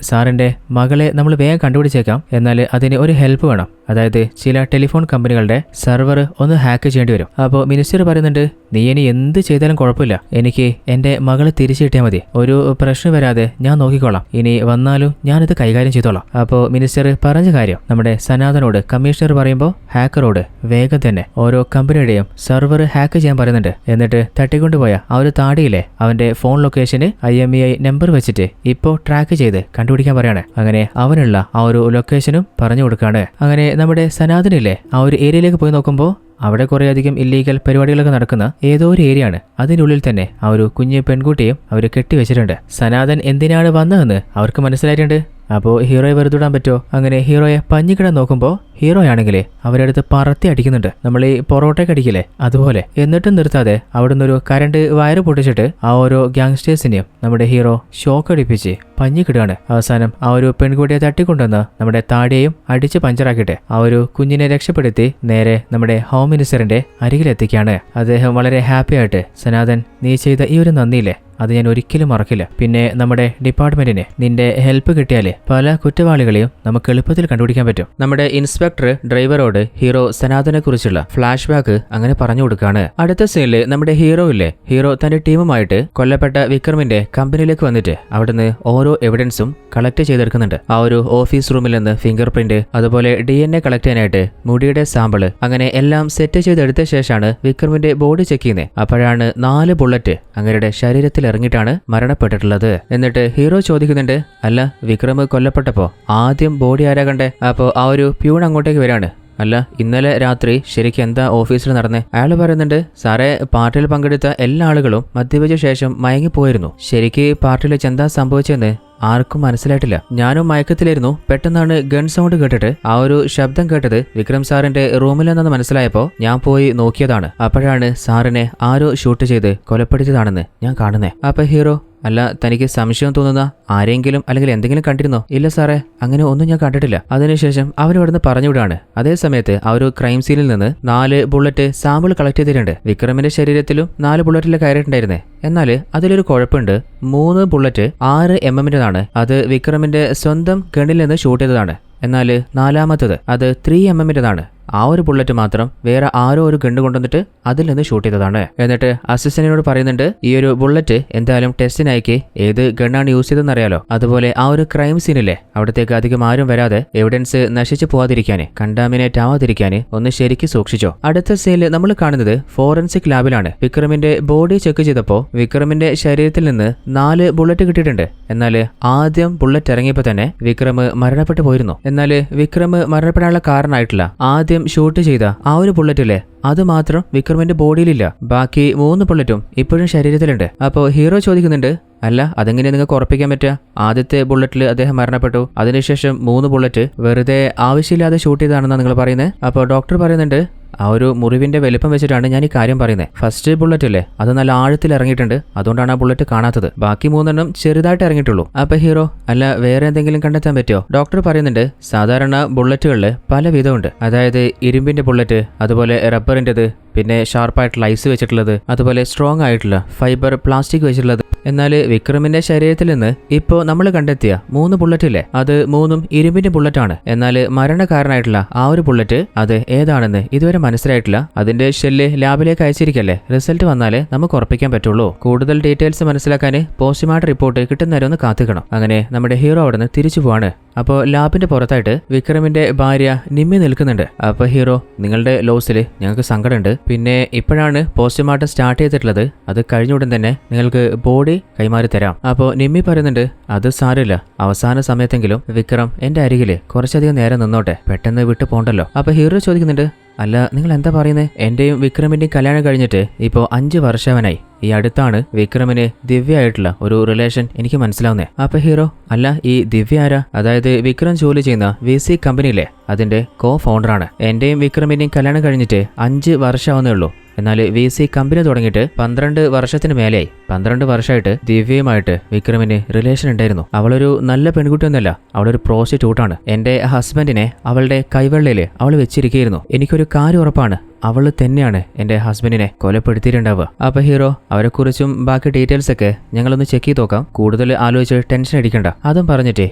സാറിന്റെ മകളെ നമ്മൾ വേഗം കണ്ടുപിടിച്ചേക്കാം. എന്നാൽ അതിന് ഒരു ഹെൽപ്പ് വേണം. അതായത് ചില ടെലിഫോൺ കമ്പനികളുടെ സെർവർ ഒന്ന് ഹാക്ക് ചെയ്യേണ്ടി വരും. അപ്പോൾ മിനിസ്റ്റർ പറയുന്നുണ്ട്, നീ ഇനി എന്ത് ചെയ്താലും കുഴപ്പമില്ല, എനിക്ക് എന്റെ മകളെ തിരിച്ചു കിട്ടിയാൽ മതി, ഒരു പ്രശ്നം വരാതെ ഞാൻ നോക്കിക്കോളാം, ഇനി വന്നാലും ഞാനിത് കൈകാര്യം ചെയ്തോളാം. അപ്പോൾ മിനിസ്റ്റർ പറഞ്ഞ കാര്യം നമ്മുടെ സനാതനോട് കമ്മീഷണർ പറയുമ്പോൾ ഹാക്കറോട് വേഗം തന്നെ ഓരോ കമ്പനിയുടെയും സെർവർ ഹാക്ക് ചെയ്യാൻ പറയുന്നുണ്ട്. എന്നിട്ട് തട്ടിക്കൊണ്ടുപോയ ആ ഒരു താടിയിലെ അവന്റെ ഫോൺ ലൊക്കേഷന് IMEI നമ്പർ വെച്ചിട്ട് ഇപ്പോൾ ട്രാക്ക് ചെയ്ത് കണ്ടുപിടിക്കാൻ പറയാണ്. അങ്ങനെ അവനുള്ള ആ ഒരു ലൊക്കേഷനും പറഞ്ഞു കൊടുക്കാണ്. അങ്ങനെ നമ്മുടെ സനാതനിലെ ആ ഒരു ഏരിയയിലേക്ക് പോയി നോക്കുമ്പോൾ അവിടെ കുറേയധികം ഇല്ലീഗൽ പരിപാടികളൊക്കെ നടക്കുന്ന ഏതോ ഒരു ഏരിയ ആണ്. അതിനുള്ളിൽ തന്നെ ആ ഒരു കുഞ്ഞ് പെൺകുട്ടിയും അവർ കെട്ടിവെച്ചിട്ടുണ്ട്. സനാതൻ എന്തിനാണ് വന്നതെന്ന് അവർക്ക് മനസ്സിലായിട്ടുണ്ട്. അപ്പോൾ ഹീറോയെ വെറുതെ പറ്റുമോ? അങ്ങനെ ഹീറോയെ പഞ്ഞിക്കിടാൻ നോക്കുമ്പോൾ ഹീറോയാണെങ്കിൽ അവരുടെ അടുത്ത് പറത്തി അടിക്കുന്നുണ്ട്. നമ്മൾ ഈ പൊറോട്ടയ്ക്ക് അടിക്കില്ലേ അതുപോലെ. എന്നിട്ടും നിർത്താതെ അവിടുന്ന് ഒരു കരണ്ട് വയറ് പൊട്ടിച്ചിട്ട് ആ ഓരോ ഗ്യാങ്സ്റ്റേഴ്സിനെയും നമ്മുടെ ഹീറോ ഷോക്ക് അടിപ്പിച്ച് പഞ്ഞിക്കിടുകയാണ്. അവസാനം ആ ഒരു പെൺകുട്ടിയെ തട്ടിക്കൊണ്ടുവന്ന് നമ്മുടെ താടിയെയും അടിച്ച് പഞ്ചറാക്കിയിട്ട് ആ ഒരു കുഞ്ഞിനെ രക്ഷപ്പെടുത്തി നേരെ നമ്മുടെ ഹോം മിനിസ്റ്ററിന്റെ അരികിലെത്തിക്കുകയാണ്. അദ്ദേഹം വളരെ ഹാപ്പി ആയിട്ട് സനാതൻ, നീ ചെയ്ത ഈ ഒരു നന്ദിയില്ലേ അത് ഞാൻ ഒരിക്കലും മറക്കില്ല. പിന്നെ നമ്മുടെ ഡിപ്പാർട്ട്മെന്റിന് നിന്റെ ഹെൽപ്പ് കിട്ടിയാലേ പല കുറ്റവാളികളെയും നമുക്ക് എളുപ്പത്തിൽ കണ്ടുപിടിക്കാൻ പറ്റും. നമ്മുടെ ഇൻസ്പെക്ടർ ഡ്രൈവറോട് ഹീറോ സനാതനെ കുറിച്ചുള്ള ഫ്ലാഷ് ബാക്ക് അങ്ങനെ പറഞ്ഞു കൊടുക്കുകയാണ്. അടുത്ത സീനില് നമ്മുടെ ഹീറോ തന്റെ ടീമുമായിട്ട് കൊല്ലപ്പെട്ട വിക്രമിന്റെ കമ്പനിയിലേക്ക് വന്നിട്ട് അവിടുന്ന് ഓരോ എവിഡൻസും കളക്ട് ചെയ്തെടുക്കുന്നുണ്ട്. ആ ഒരു ഓഫീസ് റൂമിൽ നിന്ന് ഫിംഗർ പ്രിന്റ്, അതുപോലെ DNA കളക്ട് ചെയ്യാനായിട്ട് മുടിയുടെ സാമ്പിള്, അങ്ങനെ എല്ലാം സെറ്റ് ചെയ്തെടുത്ത ശേഷമാണ് വിക്രമിന്റെ ബോഡി ചെക്ക് ചെയ്യുന്നത്. അപ്പോഴാണ് 4 ബുള്ളറ്റ് അങ്ങയുടെ ശരീരത്തിൽ ഇറങ്ങിയിട്ടാണ് മരണപ്പെട്ടിട്ടുള്ളത്. എന്നിട്ട് ഹീറോ ചോദിക്കുന്നുണ്ട്, അല്ല വിക്രം കൊല്ലപ്പെട്ടപ്പോ ആദ്യം ബോഡി ആരാ കണ്ടേ? അപ്പോ ആ ഒരു പ്യൂൺ അങ്ങോട്ടേക്ക് വരാണ്. അല്ല ഇന്നലെ രാത്രി ശരിക്കും എന്താ ഓഫീസിൽ നടന്നേ? അയാൾ പറയുന്നുണ്ട്, സാറേ പാർട്ടിയിൽ പങ്കെടുത്ത എല്ലാ ആളുകളും മദ്യപിച്ച ശേഷം മയങ്ങിപ്പോയിരുന്നു. ശരിക്ക് പാർട്ടിയിൽ വെച്ച് എന്താ സംഭവിച്ചെന്ന് ആർക്കും മനസ്സിലായിട്ടില്ല. ഞാനും മയക്കത്തിലായിരുന്നു. പെട്ടെന്നാണ് ഗൺ സൗണ്ട് കേട്ടിട്ട് ആ ഒരു ശബ്ദം കേട്ടത് വിക്രം സാറിന്റെ റൂമിലെന്ന് മനസ്സിലായപ്പോ ഞാൻ പോയി നോക്കിയതാണ്. അപ്പോഴാണ് സാറിനെ ആരോ ഷൂട്ട് ചെയ്ത് കൊലപ്പെടുത്തിയതാണെന്ന് ഞാൻ കാണുന്നേ. അപ്പൊ ഹീറോ, അല്ല തനിക്ക് സംശയം തോന്നുന്ന ആരെങ്കിലും അല്ലെങ്കിൽ എന്തെങ്കിലും കണ്ടിരുന്നോ? ഇല്ല സാറേ, അങ്ങനെ ഒന്നും ഞാൻ കണ്ടിട്ടില്ല. അതിനുശേഷം അവരവിടുന്ന് പറഞ്ഞുവിടാണ്. അതേ സമയത്ത് ആ ഒരു ക്രൈം സീനിൽ നിന്ന് 4 ബുള്ളറ്റ് സാമ്പിൾ കളക്ട് ചെയ്തിട്ടുണ്ട്. വിക്രമിന്റെ ശരീരത്തിലും 4 ബുള്ളറ്റിൽ കയറിയിട്ടുണ്ടായിരുന്നേ. എന്നാൽ അതിലൊരു കുഴപ്പമുണ്ട്. 3 ബുള്ളറ്റ് 6 mm-ൻ്റെതാണ്. അത് വിക്രമിന്റെ സ്വന്തം ഗണ്ണിൽ നിന്ന് ഷൂട്ട് ചെയ്തതാണ്. എന്നാൽ 4-മത്തത് അത് 3 mm-ൻ്റെതാണ്. ആ ഒരു ബുള്ളറ്റ് മാത്രം വേറെ ആരോ ഒരു ഗണ്ണ് കൊണ്ടുവന്നിട്ട് അതിൽ നിന്ന് ഷൂട്ട് ചെയ്തതാണ്. എന്നിട്ട് അസിസ്റ്റന്റിനോട് പറയുന്നുണ്ട്, ഈ ഒരു ബുള്ളറ്റ് എന്തായാലും ടെസ്റ്റിനയക്ക് ഏത് ഗണ്ണാണ് യൂസ് ചെയ്തെന്ന് അറിയാലോ. അതുപോലെ ആ ഒരു ക്രൈം സീനില്ലേ അവിടത്തേക്ക് അധികം ആരും വരാതെ എവിഡൻസ് നശിച്ചു പോവാതിരിക്കാന്, കണ്ടാമിനേറ്റ് ആവാതിരിക്കാന് ഒന്ന് ശരിക്കും സൂക്ഷിച്ചോ. അടുത്ത സീനിൽ നമ്മൾ കാണുന്നത് ഫോറൻസിക് ലാബിലാണ്. വിക്രമിന്റെ ബോഡി ചെക്ക് ചെയ്തപ്പോൾ വിക്രമിന്റെ ശരീരത്തിൽ നിന്ന് 4 ബുള്ളറ്റ് കിട്ടിയിട്ടുണ്ട്. എന്നാൽ ആദ്യം ബുള്ളറ്റ് ഇറങ്ങിയപ്പോൾ തന്നെ വിക്രം മരണപ്പെട്ടു പോയിരുന്നു. എന്നാൽ വിക്രം മരണപ്പെടാനുള്ള കാരണമായിട്ടില്ല ആദ്യം ഷൂട്ട് ചെയ്ത ആ ഒരു ബുള്ളറ്റില്ലേ അത് മാത്രം വിക്രമിന്റെ ബോഡിയിലില്ല. ബാക്കി 3 ബുള്ളറ്റും ഇപ്പോഴും ശരീരത്തിലുണ്ട്. അപ്പോൾ ഹീറോ ചോദിക്കുന്നുണ്ട്, അല്ല അതെങ്ങനെ നിങ്ങൾക്ക് ഉറപ്പിക്കാൻ പറ്റുക? ആദ്യത്തെ ബുള്ളറ്റിൽ അദ്ദേഹം മരണപ്പെട്ടു, അതിനുശേഷം 3 ബുള്ളറ്റ് വെറുതെ ആവശ്യമില്ലാതെ ഷൂട്ട് ചെയ്തതാണെന്നാണ് നിങ്ങൾ പറയുന്നത്. അപ്പോൾ ഡോക്ടർ പറയുന്നുണ്ട്, ആ ഒരു മുറിവിന്റെ വലിപ്പം വെച്ചിട്ടാണ് ഞാൻ ഈ കാര്യം പറയുന്നത്. ഫസ്റ്റ് ബുള്ളറ്റ് അല്ലേ അത് നല്ല ആഴത്തിൽ ഇറങ്ങിയിട്ടുണ്ട്, അതുകൊണ്ടാണ് ആ ബുള്ളറ്റ് കാണാത്തത്. ബാക്കി 3 ചെറുതായിട്ട് ഇറങ്ങിയിട്ടുള്ളൂ. അപ്പൊ ഹീറോ, അല്ല വേറെ എന്തെങ്കിലും കണ്ടെത്താൻ പറ്റുമോ? ഡോക്ടർ പറയുന്നുണ്ട്, സാധാരണ ബുള്ളറ്റുകളിൽ പല വിധമുണ്ട്. അതായത് ഇരുമ്പിന്റെ ബുള്ളറ്റ്, അതുപോലെ റബ്ബറിൻ്റെത്, പിന്നെ ഷാർപ്പായിട്ടുള്ള ഐസ് വെച്ചിട്ടുള്ളത്, അതുപോലെ സ്ട്രോങ് ആയിട്ടുള്ള ഫൈബർ പ്ലാസ്റ്റിക് വെച്ചിട്ടുള്ളത്. എന്നാൽ വിക്രമിന്റെ ശരീരത്തിൽ നിന്ന് ഇപ്പോൾ നമ്മൾ കണ്ടെത്തിയ 3 ബുള്ളറ്റില്ലേ അത് 3ഉം ഇരുമ്പിന്റെ ബുള്ളറ്റാണ്. എന്നാൽ മരണകാരനായിട്ടുള്ള ആ ഒരു ബുള്ളറ്റ് അത് ഏതാണെന്ന് ഇതുവരെ മനസ്സിലായിട്ടില്ല. അതിന്റെ ഷെല്ല് ലാബിലേക്ക് അയച്ചിരിക്കല്ലേ, റിസൾട്ട് വന്നാലേ നമുക്ക് ഉറപ്പിക്കാൻ പറ്റുള്ളൂ. കൂടുതൽ ഡീറ്റെയിൽസ് മനസ്സിലാക്കാൻ പോസ്റ്റ്മോർട്ടം റിപ്പോർട്ട് കിട്ടുന്നവരെ ഒന്ന് കാത്തിക്കണം. അങ്ങനെ നമ്മുടെ ഹീറോ അവിടെ നിന്ന് തിരിച്ചു പോവാണ്. അപ്പോൾ ലാബിന്റെ പുറത്തായിട്ട് വിക്രമിന്റെ ഭാര്യ നിമ്മി നിൽക്കുന്നുണ്ട്. അപ്പൊ ഹീറോ, നിങ്ങളുടെ ലോസിൽ ഞങ്ങൾക്ക് സങ്കടമുണ്ട്. പിന്നെ ഇപ്പോഴാണ് പോസ്റ്റ്മോർട്ടം സ്റ്റാർട്ട് ചെയ്തിട്ടുള്ളത്, അത് കഴിഞ്ഞ ഉടൻ തന്നെ നിങ്ങൾക്ക് ബോഡി കൈമാറി തരാം. അപ്പോൾ നിമ്മി പറയുന്നുണ്ട്, അത് സാരമില്ല, അവസാന സമയത്തെങ്കിലും വിക്രം എന്റെ അരികിൽ കുറച്ചധികം നേരം നിന്നോട്ടെ, പെട്ടെന്ന് വിട്ടു പോണ്ടല്ലോ. അപ്പൊ ഹീറോ ചോദിക്കുന്നുണ്ട്, അല്ല നിങ്ങൾ എന്താ പറയുന്നത്? എന്റെയും വിക്രമിന്റെയും കല്യാണം കഴിഞ്ഞിട്ട് ഇപ്പോൾ 5 വർഷവനായി. ഈ അടുത്താണ് വിക്രമിന് ദിവ്യ ആയിട്ടുള്ള ഒരു റിലേഷൻ എനിക്ക് മനസ്സിലാവുന്നത്. അപ്പൊ ഹീറോ, അല്ല ഈ ദിവ്യ ആരാ? അതായത് വിക്രം ജോലി ചെയ്യുന്ന VC കമ്പനിയിലെ അതിന്റെ co-ഫൗണ്ടറാണ്. എന്റെയും വിക്രമിന്റെയും കല്യാണം കഴിഞ്ഞിട്ട് 5 വർഷമാവുന്നേ ഉള്ളൂ. എന്നാൽ VC കമ്പനി തുടങ്ങിയിട്ട് 12 വർഷത്തിന് മേലെയായി. 12 വർഷമായിട്ട് ദിവ്യയുമായിട്ട് വിക്രമിന് റിലേഷൻ ഉണ്ടായിരുന്നു. അവളൊരു നല്ല പെൺകുട്ടിയൊന്നുമല്ല, അവളൊരു പ്രോസ്റ്റിറ്റ്യൂട്ടാണ്. എന്റെ ഹസ്ബൻഡിനെ അവളുടെ കൈവെള്ളയിൽ അവൾ വെച്ചിരിക്കുകയായിരുന്നു. എനിക്കൊരു കാര്യം ഉറപ്പാണ്, അവള് തന്നെയാണ് എന്റെ ഹസ്ബൻഡിനെ കൊലപ്പെടുത്തിയിട്ടുണ്ടാവുക. അപ്പൊ ഹീറോ, അവരെക്കുറിച്ചും ബാക്കി ഡീറ്റെയിൽസ് ഒക്കെ ഞങ്ങളൊന്ന് ചെക്ക് ചെയ്ത് നോക്കാം, കൂടുതൽ ആലോചിച്ച് ടെൻഷൻ അടിക്കണ്ട. അതും പറഞ്ഞിട്ട്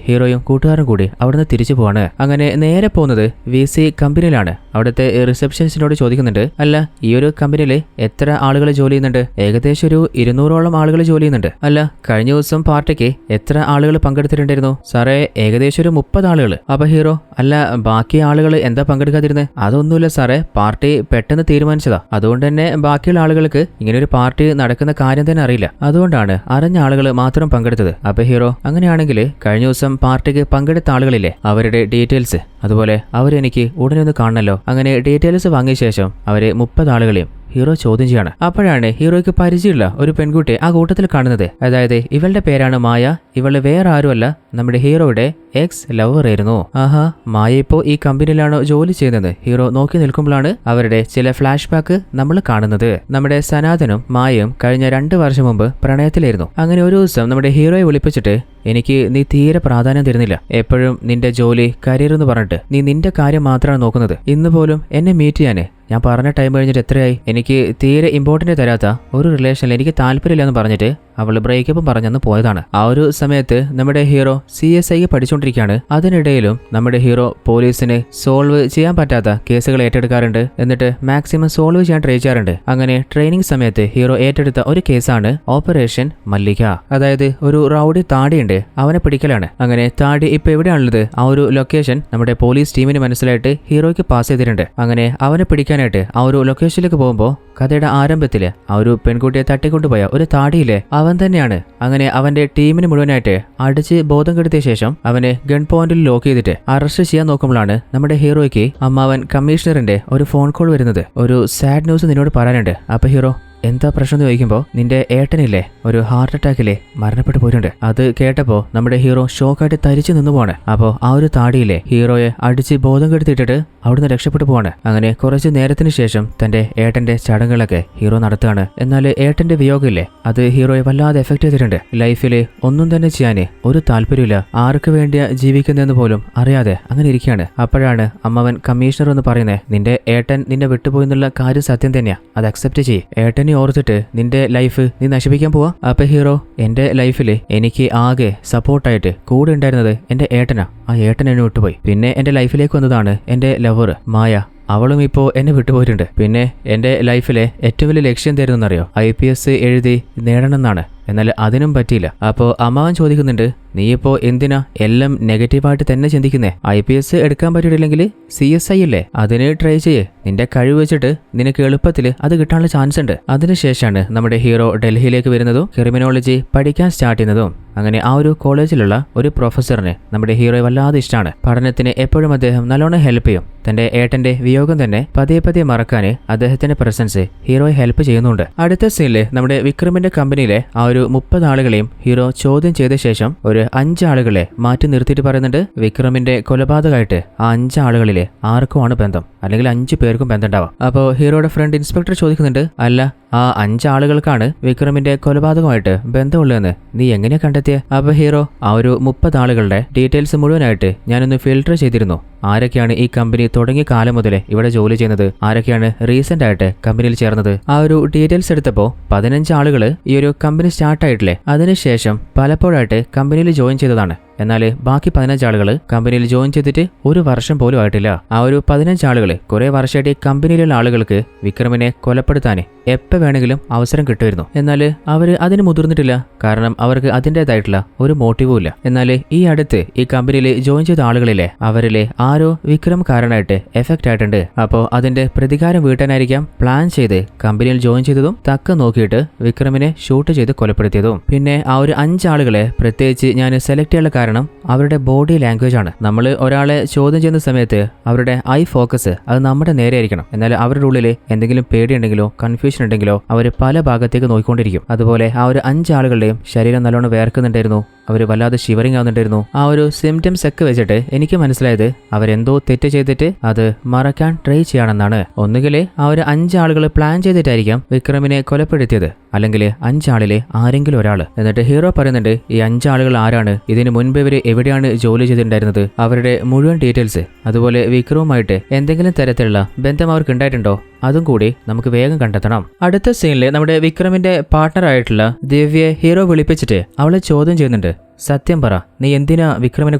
ഹീറോയും കൂട്ടുകാരും കൂടി അവിടുന്ന് തിരിച്ചു പോവാണ്. അങ്ങനെ നേരെ പോകുന്നത് VC കമ്പനിയിലാണ്. അവിടുത്തെ റിസപ്ഷനിസ്റ്റിനോട് ചോദിക്കുന്നുണ്ട്, അല്ല ഈ ഒരു കമ്പനിയിൽ എത്ര ആളുകൾ ജോലി ചെയ്യുന്നുണ്ട്? ഏകദേശം ഒരു 200ഓളം ആളുകൾ ജോലി ചെയ്യുന്നുണ്ട്. അല്ല കഴിഞ്ഞ ദിവസം പാർട്ടിക്ക് എത്ര ആളുകൾ പങ്കെടുത്തിട്ടുണ്ടായിരുന്നു? സാറേ ഏകദേശം ഒരു 30 ആളുകൾ. അപ്പൊ ഹീറോ, അല്ല ബാക്കി ആളുകൾ എന്താ പങ്കെടുക്കാതിരുന്നത്? അതൊന്നുമില്ല സാറേ, പാർട്ടി പെട്ടെന്ന് തീരുമാനിച്ചതാ. അതുകൊണ്ട് തന്നെ ബാക്കിയുള്ള ആളുകൾക്ക് ഇങ്ങനെ ഒരു പാർട്ടി നടക്കുന്ന കാര്യം തന്നെ അറിയില്ല. അതുകൊണ്ടാണ് അറിഞ്ഞ ആളുകൾ മാത്രം പങ്കെടുത്തത്. അപ്പൊ ഹീറോ അങ്ങനെയാണെങ്കിൽ കഴിഞ്ഞ ദിവസം പാർട്ടിക്ക് പങ്കെടുത്ത ആളുകളില്ലേ, അവരുടെ ഡീറ്റെയിൽസ് അതുപോലെ അവരെനിക്ക് ഉടനെ ഒന്ന് കാണണല്ലോ. അങ്ങനെ ഡീറ്റെയിൽസ് വാങ്ങിയ ശേഷം അവരെ 30 ആളുകളെയും ഹീറോ ചോദ്യം ചെയ്യാണ്. അപ്പോഴാണ് ഹീറോയ്ക്ക് പരിചയമുള്ള ഒരു പെൺകുട്ടിയെ ആ കൂട്ടത്തിൽ കാണുന്നത്. അതായത് ഇവളുടെ പേരാണ് മായ. ഇവള് വേറെ ആരുമല്ല, നമ്മുടെ ഹീറോയുടെ എക്സ് ലവർ ആയിരുന്നു. ആഹാ, മായ ഇപ്പോ ഈ കമ്പനിയിലാണോ ജോലി ചെയ്യുന്നത്? ഹീറോ നോക്കി നിൽക്കുമ്പോഴാണ് അവരുടെ ചില ഫ്ലാഷ് ബാക്ക് നമ്മൾ കാണുന്നത്. നമ്മുടെ സനാതനും മായയും കഴിഞ്ഞ 2 വർഷം മുമ്പ് പ്രണയത്തിലായിരുന്നു. അങ്ങനെ ഒരു ദിവസം നമ്മുടെ ഹീറോയെ വിളിപ്പിച്ചിട്ട്, എനിക്ക് നീ തീരെ പ്രാധാന്യം തരുന്നില്ല, എപ്പോഴും നിന്റെ ജോലി കരിയർ എന്ന് പറഞ്ഞിട്ട് നീ നിന്റെ കാര്യം മാത്രമാണ് നോക്കുന്നത്. ഇന്ന് പോലും എന്നെ മീറ്റ് ചെയ്യാന് ഞാൻ പറഞ്ഞ ടൈം കഴിഞ്ഞിട്ട് എത്രയായി? എനിക്ക് തീരെ ഇമ്പോർട്ടൻ്റ് തരാത്ത ഒരു റിലേഷനിൽ എനിക്ക് താല്പര്യമില്ലെന്ന് പറഞ്ഞിട്ട് അവൾ ബ്രേക്കപ്പും പറഞ്ഞെന്ന് പോയതാണ്. ആ ഒരു സമയത്ത് നമ്മുടെ ഹീറോ CSI പഠിച്ചുകൊണ്ടിരിക്കുകയാണ്. അതിനിടയിലും നമ്മുടെ ഹീറോ പോലീസിന് സോൾവ് ചെയ്യാൻ പറ്റാത്ത കേസുകൾ ഏറ്റെടുക്കാറുണ്ട്. എന്നിട്ട് മാക്സിമം സോൾവ് ചെയ്യാൻ ട്രൈ ചെയ്യാറുണ്ട്. അങ്ങനെ ട്രെയിനിങ് സമയത്ത് ഹീറോ ഏറ്റെടുത്ത ഒരു കേസാണ് ഓപ്പറേഷൻ മല്ലിക. അതായത് ഒരു റൗഡി താടിയുണ്ട്, അവനെ പിടിക്കലാണ്. അങ്ങനെ താടി ഇപ്പൊ എവിടെയാണുള്ളത് ആ ഒരു ലൊക്കേഷൻ നമ്മുടെ പോലീസ് ടീമിന് മനസ്സിലായിട്ട് ഹീറോയ്ക്ക് പാസ് ചെയ്തിട്ടുണ്ട്. അങ്ങനെ അവനെ പിടിക്കാനായിട്ട് ആ ഒരു ലൊക്കേഷനിലേക്ക് പോകുമ്പോൾ കഥയുടെ ആരംഭത്തില് ആ ഒരു പെൺകുട്ടിയെ തട്ടിക്കൊണ്ടുപോയ ഒരു താടിയില്ലേ, അവൻ തന്നെയാണ്. അങ്ങനെ അവന്റെ ടീമിന് മുഴുവനായിട്ട് അടിച്ച് ബോധം കെടുത്തിയ ശേഷം അവനെ ഗൺ പോയിന്റിൽ ലോക്ക് ചെയ്തിട്ട് അറസ്റ്റ് ചെയ്യാൻ നോക്കുമ്പോഴാണ് നമ്മുടെ ഹീറോയ്ക്ക് അമ്മാവൻ കമ്മീഷണറിന്റെ ഒരു ഫോൺ കോൾ വരുന്നത്. ഒരു സാഡ് ന്യൂസ് നിന്നോട് പറയാനുണ്ട്. അപ്പൊ ഹീറോ എന്താ പ്രശ്നം എന്ന് ചോദിക്കുമ്പോൾ, നിന്റെ ഏട്ടനില്ലേ ഒരു ഹാർട്ട് അറ്റാക്കിലെ മരണപ്പെട്ടു പോയിട്ടുണ്ട്. അത് കേട്ടപ്പോ നമ്മുടെ ഹീറോ ഷോക്കായിട്ട് തരിച്ചു നിന്നു പോവാണ്. അപ്പോ ആ ഒരു താടിയിലെ ഹീറോയെ അടിച്ച് ബോധം കെടുത്തിട്ടിട്ട് അവിടുന്ന് രക്ഷപ്പെട്ടു പോവാണ്. അങ്ങനെ കുറച്ച് നേരത്തിന് ശേഷം തന്റെ ഏട്ടന്റെ ചടങ്ങുകളൊക്കെ ഹീറോ നടത്തുകയാണ്. എന്നാൽ ഏട്ടന്റെ വിയോഗമില്ലേ, അത് ഹീറോയെ വല്ലാതെ എഫക്ട് ചെയ്തിട്ടുണ്ട്. ലൈഫില് ഒന്നും തന്നെ ചെയ്യാന് ഒരു താല്പര്യമില്ല, ആർക്ക് വേണ്ടിയാ ജീവിക്കുന്നതെന്ന് പോലും അറിയാതെ അങ്ങനെ ഇരിക്കുകയാണ്. അപ്പോഴാണ് അമ്മവൻ കമ്മീഷണർ എന്ന് പറയുന്നത്, നിന്റെ ഏട്ടൻ നിന്നെ വിട്ടുപോയി എന്നുള്ള കാര്യം സത്യം തന്നെയാ, അത് അക്സെപ്റ്റ് ചെയ്യ്. ഏട്ടനെ ഓർത്തിട്ട് നിന്റെ ലൈഫ് നീ നശിപ്പിക്കാൻ പോവാ? അപ്പൊ ഹീറോ, എന്റെ ലൈഫില് എനിക്ക് ആകെ സപ്പോർട്ടായിട്ട് കൂടെ ഉണ്ടായിരുന്നത് എന്റെ ഏട്ടനാ, ആ ഏട്ടൻ എന്നെ വിട്ടുപോയി. പിന്നെ എന്റെ ലൈഫിലേക്ക് വന്നതാണ് എന്റെ ലവർ മായ, അവളും ഇപ്പോൾ എന്നെ വിട്ടുപോയിട്ടുണ്ട്. പിന്നെ എൻ്റെ ലൈഫിലെ ഏറ്റവും വലിയ ലക്ഷ്യം തരുന്നറിയോ, IPS എഴുതി നേടണമെന്നാണ്. എന്നാൽ അതിനും പറ്റിയില്ല. അപ്പോൾ അമ്മാവൻ ചോദിക്കുന്നുണ്ട്, നീ ഇപ്പോൾ എന്തിനാ എല്ലാം നെഗറ്റീവായിട്ട് തന്നെ ചിന്തിക്കുന്നേ? IPS എടുക്കാൻ പറ്റിയിട്ടില്ലെങ്കിൽ CSI അല്ലേ, അതിന് ട്രൈ ചെയ്യേ. നിന്റെ കഴിവ് വെച്ചിട്ട് നിനക്ക് എളുപ്പത്തിൽ അത് കിട്ടാനുള്ള ചാൻസ് ഉണ്ട്. അതിനുശേഷമാണ് നമ്മുടെ ഹീറോ ഡൽഹിയിലേക്ക് വരുന്നതും ക്രിമിനോളജി പഠിക്കാൻ സ്റ്റാർട്ട് ചെയ്യുന്നതും. അങ്ങനെ ആ ഒരു കോളേജിലുള്ള ഒരു പ്രൊഫസറിന് നമ്മുടെ ഹീറോയെ വല്ലാതെ ഇഷ്ടമാണ്. പഠനത്തിന് എപ്പോഴും അദ്ദേഹം നല്ലോണം ഹെൽപ്പ് ചെയ്യും. തന്റെ ഏട്ടന്റെ വിയോഗം തന്നെ പതിയെ പതിയെ മറക്കാന് അദ്ദേഹത്തിന്റെ പ്രസൻസ് ഹീറോയെ ഹെൽപ്പ് ചെയ്യുന്നുണ്ട്. അടുത്ത സീനില് നമ്മുടെ വിക്രമിന്റെ കമ്പനിയിലെ ആ ഒരു 30 ആളുകളെയും ഹീറോ ചോദ്യം ചെയ്ത ശേഷം ഒരു 5 ആളുകളെ മാറ്റി നിർത്തിയിട്ട് പറയുന്നുണ്ട്, വിക്രമിന്റെ കൊലപാതകമായിട്ട് ആ 5 ആളുകളിലെ ആർക്കുമാണ് ബന്ധം, അല്ലെങ്കിൽ 5 പേർക്കും ബന്ധം ഉണ്ടാവാം. അപ്പോൾ ഹീറോയുടെ ഫ്രണ്ട് ഇൻസ്പെക്ടർ ചോദിക്കുന്നുണ്ട്, അല്ല ആ 5 ആളുകൾക്കാണ് വിക്രമിന്റെ കൊലപാതകമായിട്ട് ബന്ധമുള്ളതെന്ന് നീ എങ്ങനെ കണ്ടെത്തിയ? അപ്പൊ ഹീറോ, ആ ഒരു 30 ആളുകളുടെ ഡീറ്റെയിൽസ് മുഴുവനായിട്ട് ഞാനൊന്ന് ഫിൽട്ടർ ചെയ്തിരുന്നു. ആരൊക്കെയാണ് ഈ കമ്പനി തുടങ്ങിയ കാലം മുതലേ ഇവിടെ ജോലി ചെയ്യുന്നത്, ആരൊക്കെയാണ് റീസെന്റ് ആയിട്ട് കമ്പനിയിൽ ചേർന്നത്. ആ ഒരു ഡീറ്റെയിൽസ് എടുത്തപ്പോൾ 15 ആളുകൾ ഈ ഒരു കമ്പനി സ്റ്റാർട്ട് ആയിട്ടില്ലേ, അതിനുശേഷം പലപ്പോഴായിട്ട് കമ്പനിയിൽ ജോയിൻ ചെയ്തതാണ്. എന്നാൽ ബാക്കി 15 ആളുകൾ കമ്പനിയിൽ ജോയിൻ ചെയ്തിട്ട് 1 വർഷം പോലും ആയിട്ടില്ല. ആ ഒരു 15 ആളുകൾ കുറെ വർഷമായിട്ട് ഈ കമ്പനിയിലുള്ള ആളുകൾക്ക് വിക്രമിനെ കൊലപ്പെടുത്താൻ എപ്പോൾ വേണമെങ്കിലും അവസരം കിട്ടുമായിരുന്നു. എന്നാൽ അവർ അതിന് മുതിർന്നിട്ടില്ല, കാരണം അവർക്ക് അതിൻ്റെതായിട്ടുള്ള ഒരു മോട്ടീവും ഇല്ല. എന്നാൽ ഈ അടുത്ത് ഈ കമ്പനിയിൽ ജോയിൻ ചെയ്ത ആളുകളിലെ അവരിലെ ആരോ വിക്രം കാരണമായിട്ട് എഫക്റ്റ് ആയിട്ടുണ്ട്. അപ്പോൾ അതിന്റെ പ്രതികാരം വീട്ടാനായിരിക്കാം പ്ലാൻ ചെയ്ത് കമ്പനിയിൽ ജോയിൻ ചെയ്തതും തക്ക നോക്കിയിട്ട് വിക്രമിനെ ഷൂട്ട് ചെയ്ത് കൊലപ്പെടുത്തിയതും. പിന്നെ ആ ഒരു 5 ആളുകളെ പ്രത്യേകിച്ച് ഞാൻ സെലക്ട് ചെയ്യാനുള്ള കാരണം അവരുടെ ബോഡി ലാംഗ്വേജ് ആണ്. നമ്മൾ ഒരാളെ ചോദ്യം ചെയ്യുന്ന സമയത്ത് അവരുടെ ഐ ഫോക്കസ് അത് നമ്മുടെ നേരെ ആയിരിക്കണം. എന്നാൽ അവരുടെ ഉള്ളിൽ എന്തെങ്കിലും പേടിയുണ്ടെങ്കിലോ കൺഫ്യൂഷൻ ഉണ്ടെങ്കിലോ അവർ പല ഭാഗത്തേക്ക് നോക്കിക്കൊണ്ടിരിക്കും. അതുപോലെ ആ ഒരു 5 ആളുകളുടെയും ശരീരം നല്ലോണം വേർക്കുന്നുണ്ടായിരുന്നു, അവർ വല്ലാതെ ഷിവറിങ് ആവുന്നുണ്ടായിരുന്നു. ആ ഒരു സിംറ്റംസ് ഒക്കെ വെച്ചിട്ട് എനിക്ക് മനസ്സിലായത് അവരെന്തോ തെറ്റ് ചെയ്തിട്ട് അത് മറക്കാൻ ട്രൈ ചെയ്യാണെന്നാണ്. ഒന്നുകിൽ ആ ഒരു 5 ആളുകൾ പ്ലാൻ ചെയ്തിട്ടായിരിക്കാം വിക്രമിനെ കൊലപ്പെടുത്തിയത്, അല്ലെങ്കിൽ 5 ആളിലെ ആരെങ്കിലും ഒരാൾ. എന്നിട്ട് ഹീറോ പറയുന്നുണ്ട്, ഈ 5 ആളുകൾ ആരാണ്, ഇതിനു മുൻപ് ഇവര് എവിടെയാണ് ജോലി ചെയ്തിട്ടുണ്ടായിരുന്നത്, അവരുടെ മുഴുവൻ ഡീറ്റെയിൽസ്, അതുപോലെ വിക്രവുമായിട്ട് എന്തെങ്കിലും തരത്തിലുള്ള ബന്ധം അവർക്ക് ഉണ്ടായിട്ടുണ്ടോ, അതും കൂടി നമുക്ക് വേഗം കണ്ടെത്തണം. അടുത്ത സീനില് നമ്മുടെ വിക്രമിന്റെ പാർട്ണർ ആയിട്ടുള്ള ദിവ്യയെ ഹീറോ വിളിപ്പിച്ചിട്ട് അവളെ ചോദ്യം ചെയ്യുന്നുണ്ട്. സത്യം പറ, നീ എന്തിനാ വിക്രമിനെ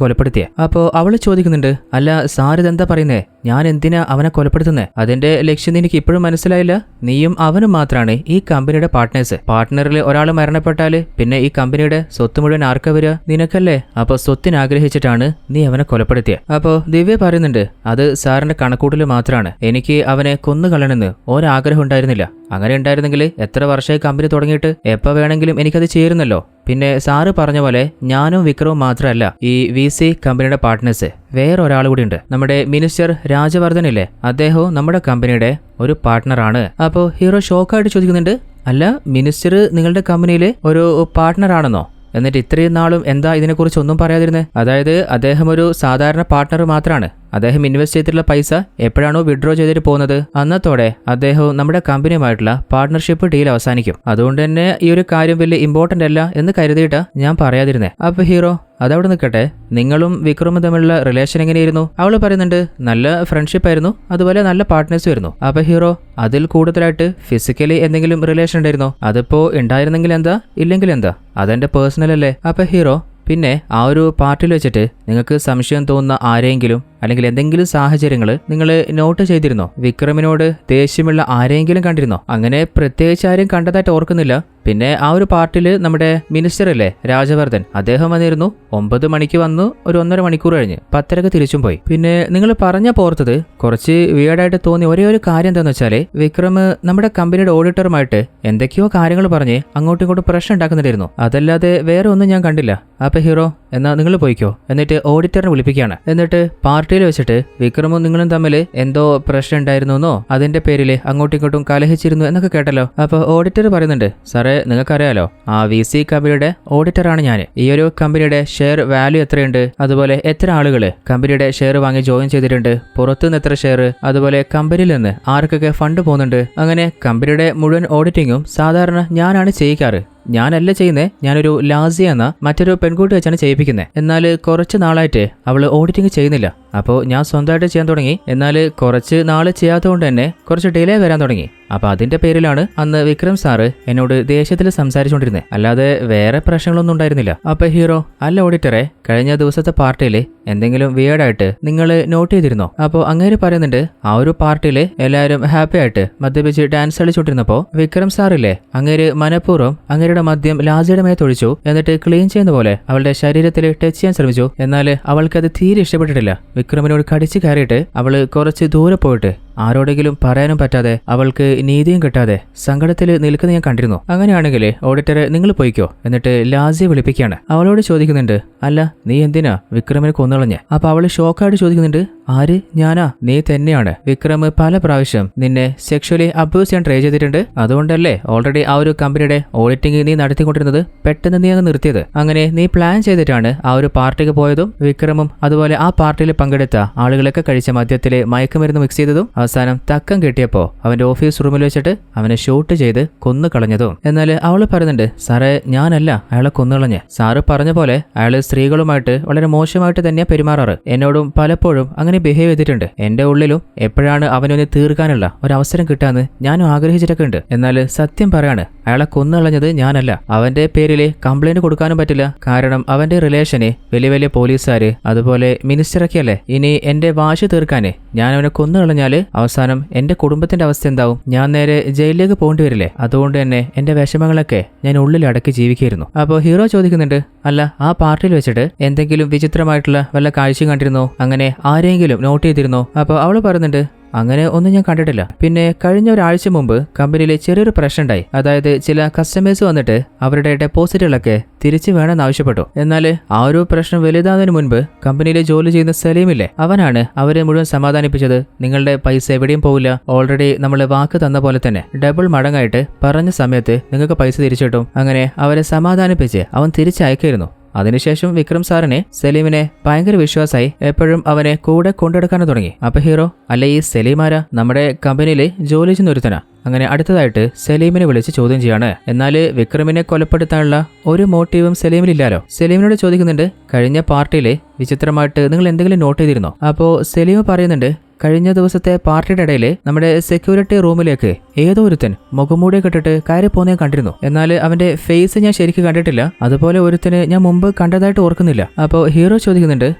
കൊലപ്പെടുത്തിയെ? അപ്പോ അവള് ചോദിക്കുന്നുണ്ട്, അല്ല സാർ ഇതെന്താ പറയുന്നേ? ഞാൻ എന്തിനാ അവനെ കൊലപ്പെടുത്തുന്നേ? അതിന്റെ ലക്ഷ്യം എനിക്ക് ഇപ്പോഴും മനസ്സിലായില്ല. നീയും അവനും മാത്രമാണ് ഈ കമ്പനിയുടെ പാർട്ട്നേഴ്സ്. പാർട്ട്ണറിൽ ഒരാൾ മരണപ്പെട്ടാല് പിന്നെ ഈ കമ്പനിയുടെ സ്വത്ത് മുഴുവൻ ആർക്കാ വരിക? നിനക്കല്ലേ? അപ്പൊ സ്വത്തിന് ആഗ്രഹിച്ചിട്ടാണ് നീ അവനെ കൊലപ്പെടുത്തിയത്. അപ്പോ ദിവ്യ പറയുന്നുണ്ട്, അത് സാറിന്റെ കണക്കൂട്ടൽ മാത്രമാണ്. എനിക്ക് അവനെ കൊന്നുകളയണമെന്ന് ഒരാഗ്രഹം ഉണ്ടായിരുന്നില്ല. അങ്ങനെ ഉണ്ടായിരുന്നെങ്കിൽ എത്ര വർഷമായി കമ്പനി തുടങ്ങിയിട്ട് എപ്പോൾ വേണമെങ്കിലും എനിക്കത് ചേരുന്നല്ലോ. പിന്നെ സാറ് പറഞ്ഞ പോലെ ഞാനും വിക്രവും മാത്രമല്ല ഈ VC കമ്പനിയുടെ പാർട്ട്നേഴ്സ്, വേറൊരാൾ കൂടി ഉണ്ട്. നമ്മുടെ മിനിസ്റ്റർ രാജവർദ്ധനില്ലേ, അദ്ദേഹവും നമ്മുടെ കമ്പനിയുടെ ഒരു പാർട്ട്ണറാണ്. അപ്പോൾ ഹീറോ ഷോക്കായിട്ട് ചോദിക്കുന്നുണ്ട്, അല്ല മിനിസ്റ്റർ നിങ്ങളുടെ കമ്പനിയിലെ ഒരു പാർട്ട്ണറാണെന്നോ? എന്നിട്ട് ഇത്രയും നാളും എന്താ ഇതിനെക്കുറിച്ച് ഒന്നും പറയാതിരുന്നത്? അതായത് അദ്ദേഹം ഒരു സാധാരണ പാർട്ട്ണർ മാത്രമാണ്. അദ്ദേഹം ഇൻവെസ്റ്റ് ചെയ്തിട്ടുള്ള പൈസ എപ്പോഴാണോ വിഡ്രോ ചെയ്തിട്ട് പോകുന്നത് അന്നത്തോടെ അദ്ദേഹവും നമ്മുടെ കമ്പനിയുമായിട്ടുള്ള പാർട്ട്ണർഷിപ്പ് ഡീൽ അവസാനിക്കും. അതുകൊണ്ട് തന്നെ ഈ ഒരു കാര്യം വലിയ ഇമ്പോർട്ടന്റ് അല്ല എന്ന് കരുതിയിട്ടാ ഞാൻ പറയാതിരുന്നേ. അപ്പൊ ഹീറോ, അതവിടെ നിൽക്കട്ടെ, നിങ്ങളും വിക്രമും തമ്മിലുള്ള റിലേഷൻ എങ്ങനെയായിരുന്നു? അവള് പറയുന്നുണ്ട്, നല്ല ഫ്രണ്ട്ഷിപ്പ് ആയിരുന്നു, അതുപോലെ നല്ല പാർട്ട്നേഴ്സും ആയിരുന്നു. അപ്പൊ ഹീറോ, അതിൽ കൂടുതലായിട്ട് ഫിസിക്കലി എന്തെങ്കിലും റിലേഷൻ ഉണ്ടായിരുന്നോ? അതിപ്പോ ഉണ്ടായിരുന്നെങ്കിൽ എന്താ, ഇല്ലെങ്കിൽ എന്താ, അതെന്റെ പേഴ്സണൽ അല്ലേ. അപ്പൊ ഹീറോ, പിന്നെ ആ ഒരു പാർട്ടിയിൽ വെച്ചിട്ട് നിങ്ങൾക്ക് സംശയം തോന്നുന്ന ആരെങ്കിലും അല്ലെങ്കിൽ എന്തെങ്കിലും സാഹചര്യങ്ങൾ നിങ്ങൾ നോട്ട് ചെയ്തിരുന്നോ? വിക്രമിനോട് ദേഷ്യമുള്ള ആരെങ്കിലും കണ്ടിരുന്നോ? അങ്ങനെ പ്രത്യേകിച്ച് ആരും കണ്ടതായിട്ട് ഓർക്കുന്നില്ല. പിന്നെ ആ ഒരു പാർട്ടിയിൽ നമ്മുടെ മിനിസ്റ്റർ അല്ലേ രാജവർദ്ധൻ, അദ്ദേഹം വന്നിരുന്നു. 9 മണിക്ക് വന്നു, ഒരു 1.5 മണിക്കൂർ കഴിഞ്ഞ് 10:30 തിരിച്ചും പോയി. പിന്നെ നിങ്ങൾ പറഞ്ഞ പോർത്തത് കുറച്ച് വിയേർഡായിട്ട് തോന്നിയ ഒരേ ഒരു കാര്യം എന്താണെന്ന് വെച്ചാൽ വിക്രം നമ്മുടെ കമ്പനിയുടെ ഓഡിറ്ററുമായിട്ട് എന്തൊക്കെയോ കാര്യങ്ങൾ പറഞ്ഞ് അങ്ങോട്ടും ഇങ്ങോട്ടും പ്രശ്നം ഉണ്ടാക്കുന്നുണ്ടായിരുന്നു. അതല്ലാതെ വേറെ ഒന്നും ഞാൻ കണ്ടില്ല. അപ്പൊ ഹീറോ, എന്നാ നിങ്ങൾ പോയിക്കോ. എന്നിട്ട് ഓഡിറ്ററിനെ വിളിപ്പിക്കുകയാണ്. എന്നിട്ട് പാർട്ടിയിൽ വെച്ചിട്ട് വിക്രമും നിങ്ങളും തമ്മിൽ എന്തോ പ്രശ്നം ഉണ്ടായിരുന്നോ, അതിന്റെ പേരിൽ അങ്ങോട്ടും ഇങ്ങോട്ടും കലഹിച്ചിരുന്നു എന്നൊക്കെ കേട്ടല്ലോ. അപ്പൊ ഓഡിറ്റർ പറയുന്നുണ്ട്, സാറേ നിങ്ങൾക്കറിയാലോ ആ VC കമ്പനിയുടെ ഓഡിറ്ററാണ് ഞാൻ. ഈ ഒരു കമ്പനിയുടെ ഷെയർ വാല്യൂ എത്രയുണ്ട്, അതുപോലെ എത്ര ആളുകൾ കമ്പനിയുടെ ഷെയർ വാങ്ങി ജോയിൻ ചെയ്തിട്ടുണ്ട്, പുറത്തുനിന്ന് എത്ര ഷെയർ, അതുപോലെ കമ്പനിയിൽ നിന്ന് ആർക്കൊക്കെ ഫണ്ട് പോകുന്നുണ്ട്, അങ്ങനെ കമ്പനിയുടെ മുഴുവൻ ഓഡിറ്റിങ്ങും സാധാരണ ഞാനാണ് ചെയ്യിക്കാറ്. ഞാനല്ല ചെയ്യുന്നേ, ഞാനൊരു ലാസിയ എന്ന മറ്റൊരു പെൺകുട്ടി വെച്ചാണ് ചെയ്യിപ്പിക്കുന്നത്. എന്നാൽ കുറച്ച് നാളായിട്ട് അവള് ഓഡിറ്റിംഗ് ചെയ്യുന്നില്ല. അപ്പോൾ ഞാൻ സ്വന്തമായിട്ട് ചെയ്യാൻ തുടങ്ങി. എന്നാൽ കുറച്ച് നാള് ചെയ്യാത്തതുകൊണ്ട് തന്നെ കുറച്ച് ഡിലേ വരാൻ തുടങ്ങി. അപ്പൊ അതിന്റെ പേരിലാണ് അന്ന് വിക്രം സാറ് എന്നോട് ദേഷ്യത്തിൽ സംസാരിച്ചുകൊണ്ടിരുന്നത്, അല്ലാതെ വേറെ പ്രശ്നങ്ങളൊന്നും ഉണ്ടായിരുന്നില്ല. അപ്പൊ ഹീറോ, അല്ല ഓഡിറ്ററെ, കഴിഞ്ഞ ദിവസത്തെ പാർട്ടിയിൽ എന്തെങ്കിലും വിയേർഡായിട്ട് നിങ്ങൾ നോട്ട് ചെയ്തിരുന്നോ? അപ്പോൾ അങ്ങേര് പറയുന്നുണ്ട്, ആ ഒരു പാർട്ടിയിൽ എല്ലാവരും ഹാപ്പി ആയിട്ട് മദ്യപിച്ച് ഡാൻസ് കളിച്ചുകൊണ്ടിരുന്നപ്പോ വിക്രം സാറില്ലേ, അങ്ങേര് മനഃപൂർവ്വം അങ്ങേരുടെ മദ്യം ലാസിയുടെ മേത്തൊഴിച്ചു. എന്നിട്ട് ക്ലീൻ ചെയ്യുന്ന പോലെ അവളുടെ ശരീരത്തിൽ ടച്ച് ചെയ്യാൻ ശ്രമിച്ചു. എന്നാൽ അവൾക്കത് തീരെ ഇഷ്ടപ്പെട്ടിട്ടില്ല. വിക്രമിനോട് കടിച്ചു കയറിയിട്ട് അവള് കുറച്ച് ദൂരെ പോയിട്ട് ആരോടെങ്കിലും പറയാനും പറ്റാതെ അവൾക്ക് നീതിയും കിട്ടാതെ സങ്കടത്തിൽ നിൽക്കുന്ന ഞാൻ കണ്ടിരുന്നു. അങ്ങനെയാണെങ്കിൽ ഓഡിറ്ററെ നിങ്ങൾ പോയിക്കോ. എന്നിട്ട് ലാസിയെ വിളിപ്പിക്കുകയാണ്. അവളോട് ചോദിക്കുന്നുണ്ട്, അല്ല നീ എന്തിനാ വിക്രമിനെ കൊന്നുകളഞ്ഞേ? അപ്പൊ അവള് ഷോക്കായിട്ട് ചോദിക്കുന്നുണ്ട്, ആര്? ഞാനാ? നീ തന്നെയാണ്. വിക്രം പല പ്രാവശ്യം നിന്നെ സെക്ഷലി അബ്യൂസ് ചെയ്യാൻ ട്രൈ ചെയ്തിട്ടുണ്ട്. അതുകൊണ്ടല്ലേ ഓൾറെഡി ആ ഒരു കമ്പനിയുടെ ഓഡിറ്റിംഗ് നീ നടത്തിക്കൊണ്ടിരുന്നത് പെട്ടെന്ന് നീ അങ്ങ് നിർത്തിയത്. അങ്ങനെ നീ പ്ലാൻ ചെയ്തിട്ടാണ് ആ ഒരു പാർട്ടിക്ക് പോയതും വിക്രമും അതുപോലെ ആ പാർട്ടിയിൽ പങ്കെടുത്ത ആളുകളൊക്കെ കഴിച്ച മദ്യത്തില് മയക്കുമരുന്ന് മിക്സ് ചെയ്തതും അവസാനം തക്കം കിട്ടിയപ്പോ അവന്റെ ഓഫീസ് റൂമിൽ വെച്ചിട്ട് അവനെ ഷൂട്ട് ചെയ്ത് കൊന്നു കളഞ്ഞതും. എന്നാൽ അവള് പറയുന്നുണ്ട്, സാറേ ഞാനല്ല അയാളെ കൊന്നുകളഞ്ഞ്. സാറ് പറഞ്ഞ പോലെ അയാള് സ്ത്രീകളുമായിട്ട് വളരെ മോശമായിട്ട് തന്നെയാ പെരുമാറാറ്. എന്നോടും പലപ്പോഴും അങ്ങനെ ബിഹേവ് ചെയ്തിട്ടുണ്ട്. എന്റെ ഉള്ളിലും എപ്പോഴാണ് അവനൊന്ന് തീർക്കാനുള്ള ഒരു അവസരം കിട്ടാന്ന് ഞാനും ആഗ്രഹിച്ചിട്ടൊക്കെ ഉണ്ട്. എന്നാൽ സത്യം പറയാണ്, അയാളെ കൊന്നുകളഞ്ഞത് ഞാനല്ല. അവന്റെ പേരിൽ കംപ്ലൈന്റ് കൊടുക്കാനും പറ്റില്ല. കാരണം അവന്റെ റിലേഷന് വലിയ വലിയ പോലീസുകാര് അതുപോലെ മിനിസ്റ്ററൊക്കെ അല്ലേ. ഇനി എന്റെ വാശി തീർക്കാന് ഞാൻ അവനെ കൊന്നുകളഞ്ഞാല് അവസാനം എന്റെ കുടുംബത്തിന്റെ അവസ്ഥ എന്താവും? ഞാൻ നേരെ ജയിലിലേക്ക് പോകേണ്ടി വരില്ലേ? അതുകൊണ്ട് തന്നെ എന്റെ വിഷമങ്ങളൊക്കെ ഞാൻ ഉള്ളിൽ അടക്കി ജീവിക്കായിരുന്നു. അപ്പോൾ ഹീറോ ചോദിക്കുന്നുണ്ട്, അല്ല ആ പാർട്ടിയിൽ വെച്ചിട്ട് എന്തെങ്കിലും വിചിത്രമായിട്ടുള്ള വല്ല കാഴ്ചയും കണ്ടിരുന്നോ? അങ്ങനെ ആരെങ്കിലും നോട്ട് ചെയ്തിരുന്നോ? അപ്പോൾ അവള് പറയുന്നുണ്ട്, അങ്ങനെ ഒന്നും ഞാൻ കണ്ടിട്ടില്ല. പിന്നെ കഴിഞ്ഞ ഒരാഴ്ച മുമ്പ് കമ്പനിയിൽ ചെറിയൊരു പ്രശ്നം ഉണ്ടായി. അതായത് ചില കസ്റ്റമേഴ്സ് വന്നിട്ട് അവരുടെ ഡെപ്പോസിറ്റുകളൊക്കെ തിരിച്ചു വേണമെന്ന് ആവശ്യപ്പെട്ടു. എന്നാൽ ആ ഒരു പ്രശ്നം വലുതാകുന്നതിന് മുൻപ് കമ്പനിയിൽ ജോലി ചെയ്യുന്ന സലീമില്ലേ, അവനാണ് അവരെ മുഴുവൻ സമാധാനിപ്പിച്ചത്. നിങ്ങളുടെ പൈസ എവിടെയും പോവില്ല, ഓൾറെഡി നമ്മൾ വാക്ക് തന്ന പോലെ തന്നെ ഡബിൾ മടങ്ങായിട്ട് പറഞ്ഞ സമയത്ത് നിങ്ങൾക്ക് പൈസ തിരിച്ചു കിട്ടും. അങ്ങനെ അവരെ സമാധാനിപ്പിച്ച് അവൻ തിരിച്ചയക്കായിരുന്നു. അതിനുശേഷം വിക്രം സാറിനെ സലീമിനെ ഭയങ്കര വിശ്വാസമായി എപ്പോഴും അവനെ കൂടെ കൊണ്ടെടുക്കാനും തുടങ്ങി. അപ്പൊ ഹീറോ, അല്ല ഈ സലീമാരാ? നമ്മുടെ കമ്പനിയിൽ ജോലി ചെയ്യുന്നൊരുത്തനാ. അങ്ങനെ അടുത്തതായിട്ട് സലീമിനെ വിളിച്ച് ചോദ്യം ചെയ്യാണ്. എന്നാൽ വിക്രമിനെ കൊലപ്പെടുത്താനുള്ള ഒരു മോട്ടീവും സലീമിലില്ലാലോ. സലീമിനോട് ചോദിക്കുന്നുണ്ട്, കഴിഞ്ഞ പാർട്ടിയിൽ വിചിത്രമായിട്ട് നിങ്ങൾ എന്തെങ്കിലും നോട്ട് ചെയ്തിരുന്നോ? അപ്പോൾ സലീം പറയുന്നുണ്ട്, കഴിഞ്ഞ ദിവസത്തെ പാർട്ടിയുടെ ഇടയിൽ നമ്മുടെ സെക്യൂരിറ്റി റൂമിലേക്ക് ഏതോ ഒരുത്തൻ മുഖംമൂടി കെട്ടിട്ട് കയറി പോന്നെ കണ്ടിരുന്നു. എന്നാൽ അവന്റെ ഫേസ് ഞാൻ ശരിക്കും കണ്ടിട്ടില്ല. അതുപോലെ ഒരുത്തന് ഞാൻ മുമ്പ് കണ്ടതായിട്ട് ഓർക്കുന്നില്ല. അപ്പോൾ ഹീറോ ചോദിക്കുന്നുണ്ട്,